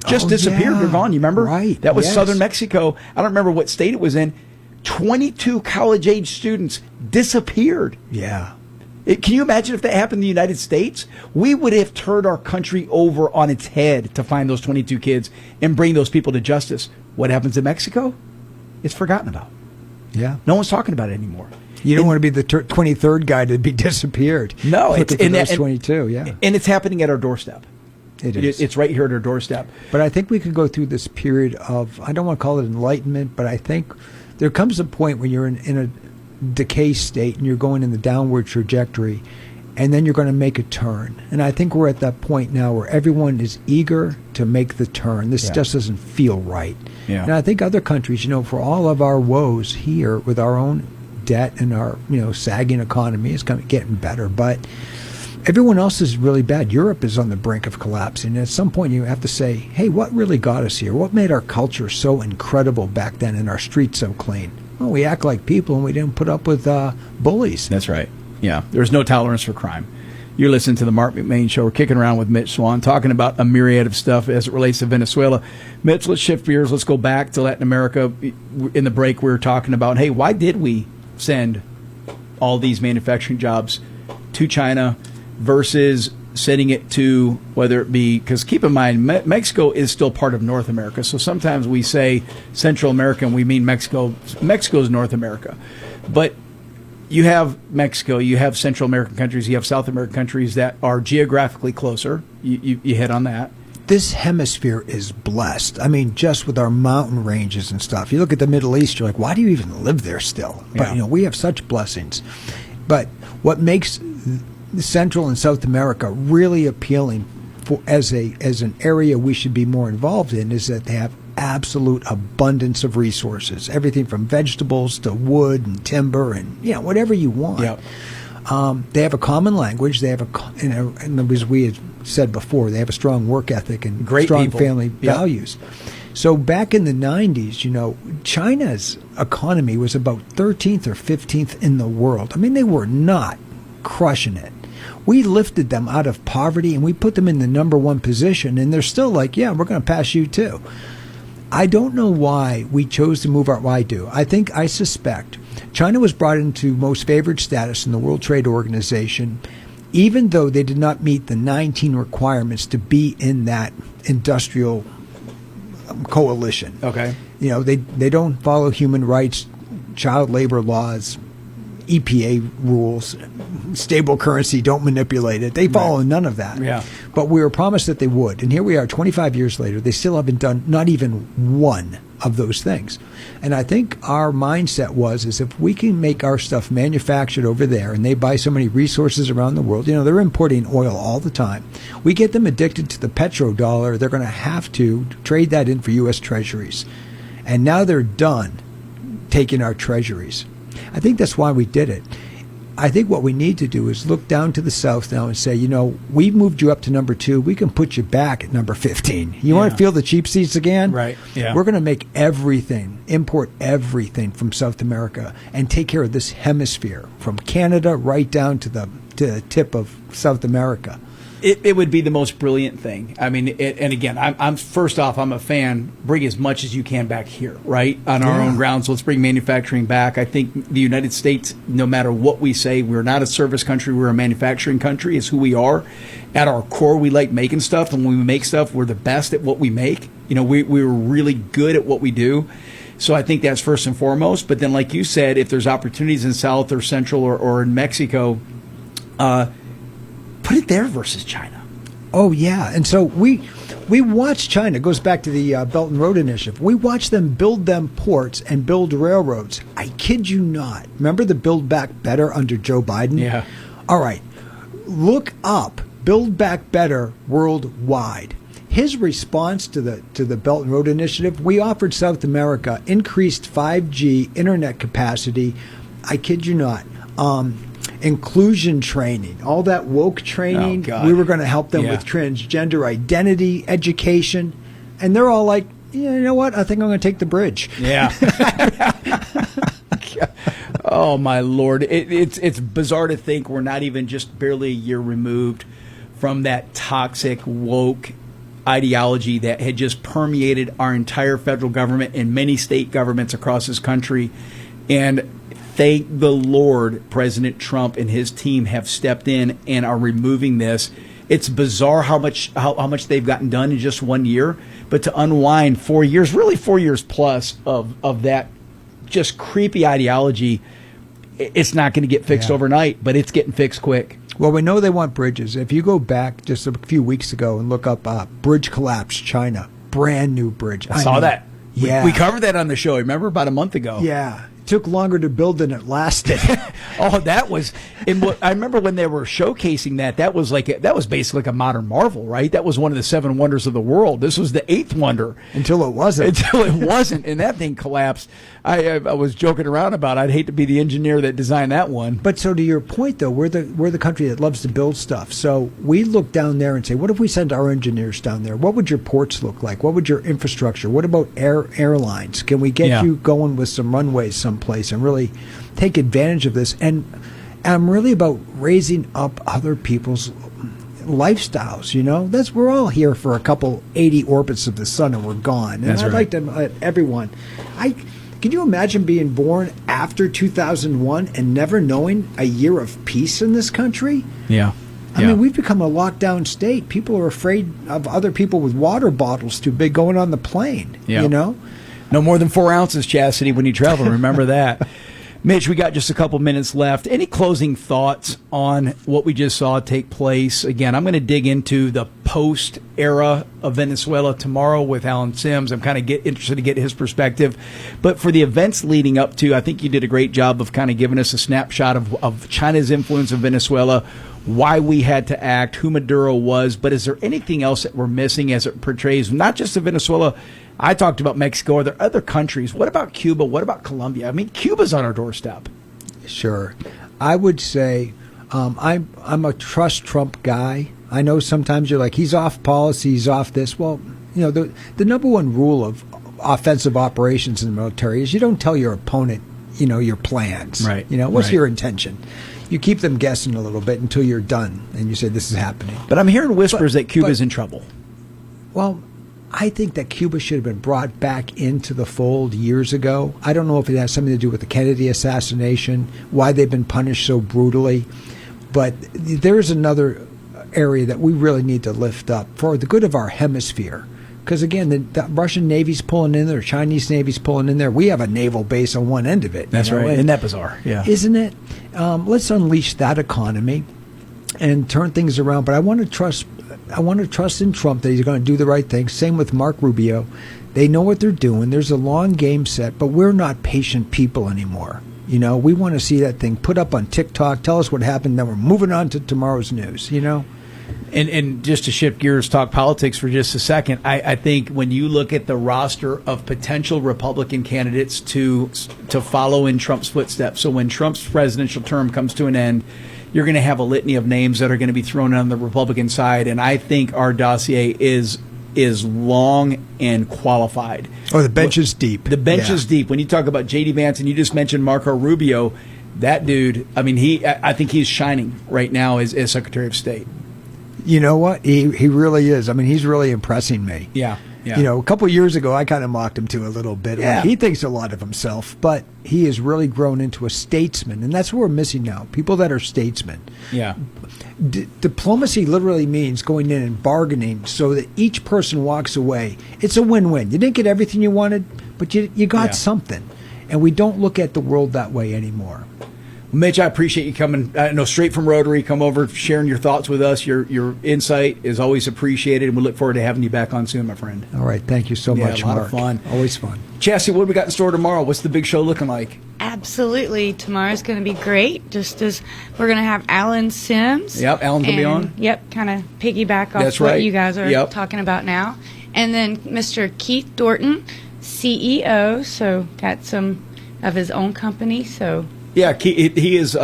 Disappeared. They're gone. You remember? Right. That was yes. southern Mexico. I don't remember what state it was in. 22 college-age students disappeared. Yeah. Can you imagine if that happened in the United States? We would have turned our country over on its head to find those 22 kids and bring those people to justice. What happens in Mexico? It's forgotten about. Yeah. No one's talking about it anymore. You don't want to be the 23rd guy to be disappeared. No, it's in those 22. Yeah, and it's happening at our doorstep. It is. It's right here at our doorstep. But I think we could go through this period of, I don't want to call it enlightenment, but I think there comes a point when you're in a decay state and you're going in the downward trajectory, and then you're going to make a turn. And I think we're at that point now where everyone is eager to make the turn. This just doesn't feel right. Yeah. And I think other countries, for all of our woes here with our own debt and our sagging economy is getting better, but everyone else is really bad. Europe is on the brink of collapsing. And at some point you have to say, hey, what really got us here? What made our culture so incredible back then and our streets so clean? Well, we act like people and we didn't put up with bullies. That's right. Yeah, there's no tolerance for crime. You're listening to the Marc McMain Show. We're kicking around with Mitch Swan, talking about a myriad of stuff as it relates to Venezuela. Mitch, let's shift gears. Let's go back to Latin America. In the break, we were talking about, hey, why did we send all these manufacturing jobs to China versus sending it to, whether it be, because keep in mind, Mexico is still part of North America. So sometimes we say Central America and we mean Mexico. Mexico's North America. But you have Mexico, you have Central American countries, you have South American countries that are geographically closer. You hit on that. This hemisphere is blessed. I mean, just with our mountain ranges and stuff. You look at the Middle East, you're like, why do you even live there still? But, we have such blessings. But what makes Central and South America really appealing as an area we should be more involved in is that they have absolute abundance of resources. Everything from vegetables to wood and timber and, whatever you want. Yep. They have a common language. They have and as we had said before, they have a strong work ethic and strong people. Family values. So back in the 90s, China's economy was about 13th or 15th in the world. I mean, they were not crushing it. We lifted them out of poverty and we put them in the number one position, and they're still like, yeah, we're going to pass you too. I don't know why we chose to move I suspect China was brought into most favored status in the World Trade Organization, even though they did not meet the 19 requirements to be in that industrial coalition. Okay. They don't follow human rights, child labor laws, EPA rules, stable currency, don't manipulate it. They follow none of that. Yeah. But we were promised that they would. And here we are 25 years later. They still haven't done not even one of those things. And I think our mindset is if we can make our stuff manufactured over there and they buy so many resources around the world, they're importing oil all the time. We get them addicted to the petrodollar. They're going to have to trade that in for U.S. treasuries. And now they're done taking our treasuries. I think that's why we did it. I think what we need to do is look down to the South now and say, we've moved you up to number 2. We can put you back at number 15. You want to feel the cheap seats again? Right. Yeah. We're going to make import everything from South America and take care of this hemisphere from Canada right down to the tip of South America. It would be the most brilliant thing. I mean, and again, I'm first off, I'm a fan. Bring as much as you can back here, right, on our own grounds. Let's bring manufacturing back. I think the United States, no matter what we say, we're not a service country. We're a manufacturing country. It's who we are. At our core, we like making stuff, and when we make stuff, we're the best at what we make. We're really good at what we do. So I think that's first and foremost. But then, like you said, if there's opportunities in South or Central or in Mexico, put it there versus China. Oh, yeah. And so we watch China. It goes back to the Belt and Road Initiative. We watch them build them ports and build railroads. I kid you not. Remember the Build Back Better under Joe Biden? Yeah. All right. Look up Build Back Better worldwide. His response to the Belt and Road Initiative, we offered South America increased 5G internet capacity. I kid you not. inclusion training, all that woke training. Oh, God. We were going to help them Yeah. with transgender identity education. And they're all like, yeah, you know what? I think I'm going to take the bridge. Yeah. Oh, my Lord. It's bizarre to think we're not even just barely a year removed from that toxic, woke ideology that had just permeated our entire federal government and many state governments across this country. And thank the Lord, President Trump and his team have stepped in and are removing this. It's bizarre how much they've gotten done in just 1 year, but to unwind 4 years, really 4 years plus of that just creepy ideology, it's not going to get fixed overnight, but it's getting fixed quick. Well, we know they want bridges. If you go back just a few weeks ago and look up bridge collapse, China, brand new bridge. I saw that. Yeah. We covered that on the show, remember, about a month ago. Yeah. It took longer to build than it lasted. Oh, that was. I remember when they were showcasing that was basically like a modern marvel, right? That was one of the 7 wonders of the world. This was the 8th wonder. Until it wasn't. And that thing collapsed. I was joking around about it. I'd hate to be the engineer that designed that one. But so to your point, though, we're the country that loves to build stuff. So we look down there and say, what if we send our engineers down there? What would your ports look like? What would your infrastructure? What about airlines? Can we get you going with some runways someplace and really take advantage of this? And I'm really about raising up other people's lifestyles. We're all here for a couple 80 orbits of the sun and we're gone. And That's I'd right. like to let everyone. Can you imagine being born after 2001 and never knowing a year of peace in this country? Yeah. I mean, we've become a lockdown state. People are afraid of other people with water bottles too big going on the plane. Yeah. No more than 4 ounces, Chastity, when you travel. Remember that. Mitch, we got just a couple minutes left. Any closing thoughts on what we just saw take place? Again, I'm going to dig into the post-era of Venezuela tomorrow with Alan Sims. I'm kind of interested to get his perspective. But for the events leading up to, I think you did a great job of kind of giving us a snapshot of China's influence in Venezuela, why we had to act, who Maduro was. But is there anything else that we're missing as it portrays not just of Venezuela? I talked about Mexico. Are there other countries? What about Cuba? What about Colombia? I mean, Cuba's on our doorstep. Sure. I would say I'm a trust Trump guy. I know sometimes you're like, he's off policy, he's off this. Well, the number one rule of offensive operations in the military is you don't tell your opponent, your plans. Right. What's your intention? You keep them guessing a little bit until you're done and you say this is happening. But I'm hearing whispers that Cuba's in trouble. Well, I think that Cuba should have been brought back into the fold years ago. I don't know if it has something to do with the Kennedy assassination, why they've been punished so brutally. But there's another area that we really need to lift up for the good of our hemisphere. Because, again, the Russian Navy's pulling in there, Chinese Navy's pulling in there. We have a naval base on one end of it. That's right. Isn't that bizarre? Yeah. Isn't it? Let's unleash that economy and turn things around. But I want to trust in Trump that he's going to do the right thing. Same with Mark Rubio. They know what they're doing. There's a long game set, but we're not patient people anymore. We want to see that thing put up on TikTok, tell us what happened, then we're moving on to tomorrow's news, And just to shift gears, talk politics for just a second, I think when you look at the roster of potential Republican candidates to follow in Trump's footsteps, so when Trump's presidential term comes to an end, you're going to have a litany of names that are going to be thrown on the Republican side, and I think our dossier is long and qualified. Oh, the bench is deep. The bench is deep. When you talk about J.D. Vance and you just mentioned Marco Rubio, that dude, I mean, I think he's shining right now as Secretary of State. You know what? He really is. I mean, he's really impressing me. Yeah. A couple of years ago, I kind of mocked him too a little bit. Yeah. Like, he thinks a lot of himself, but he has really grown into a statesman, and that's what we're missing now. People that are statesmen. Yeah. Diplomacy literally means going in and bargaining so that each person walks away. It's a win-win. You didn't get everything you wanted, but you got something, and we don't look at the world that way anymore. Mitch, I appreciate you coming. Straight from Rotary, come over, sharing your thoughts with us. Your insight is always appreciated, and we look forward to having you back on soon, my friend. All right, thank you so much, a lot Mark. of fun. Always fun. Chassie, what do we got in store tomorrow? What's the big show looking like? Absolutely. Tomorrow's going to be great. Just as we're going to have Alan Sims. Yep, Alan's going to be on. Yep, kind of piggyback off That's what right. you guys are talking about now. And then Mr. Keith Dorton, CEO, so got some of his own company, so... Yeah, he is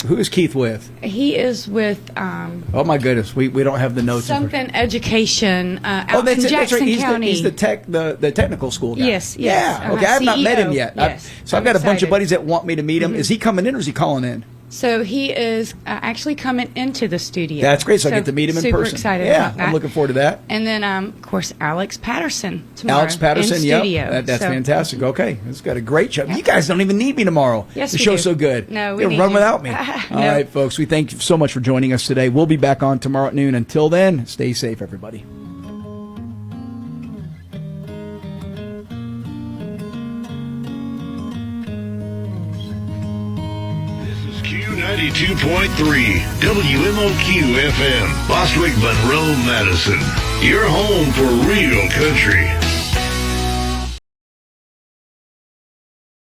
Who is Keith with? He is with. Oh my goodness, we don't have the notes. Something education out in Jackson right. County. He's the technical school guy. Yes. Yeah. Okay, I have not met him yet. Yes. I've got a bunch of buddies that want me to meet him. Mm-hmm. Is he coming in or is he calling in? So he is actually coming into the studio. That's great. So I get to meet him in person. Super excited about that. I'm looking forward to that. And then, of course, Alex Patterson tomorrow. Alex Patterson, in yep. studio. That's fantastic. Okay. It's got a great show. Yep. You guys don't even need me tomorrow. Yes, the we show's do. so good. No, we You'll need run you. without me. No. All right, folks. We thank you so much for joining us today. We'll be back on tomorrow at noon. Until then, stay safe, everybody. Q92.3 WMOQ FM, Bostwick, Monroe, Madison. Your home for real country.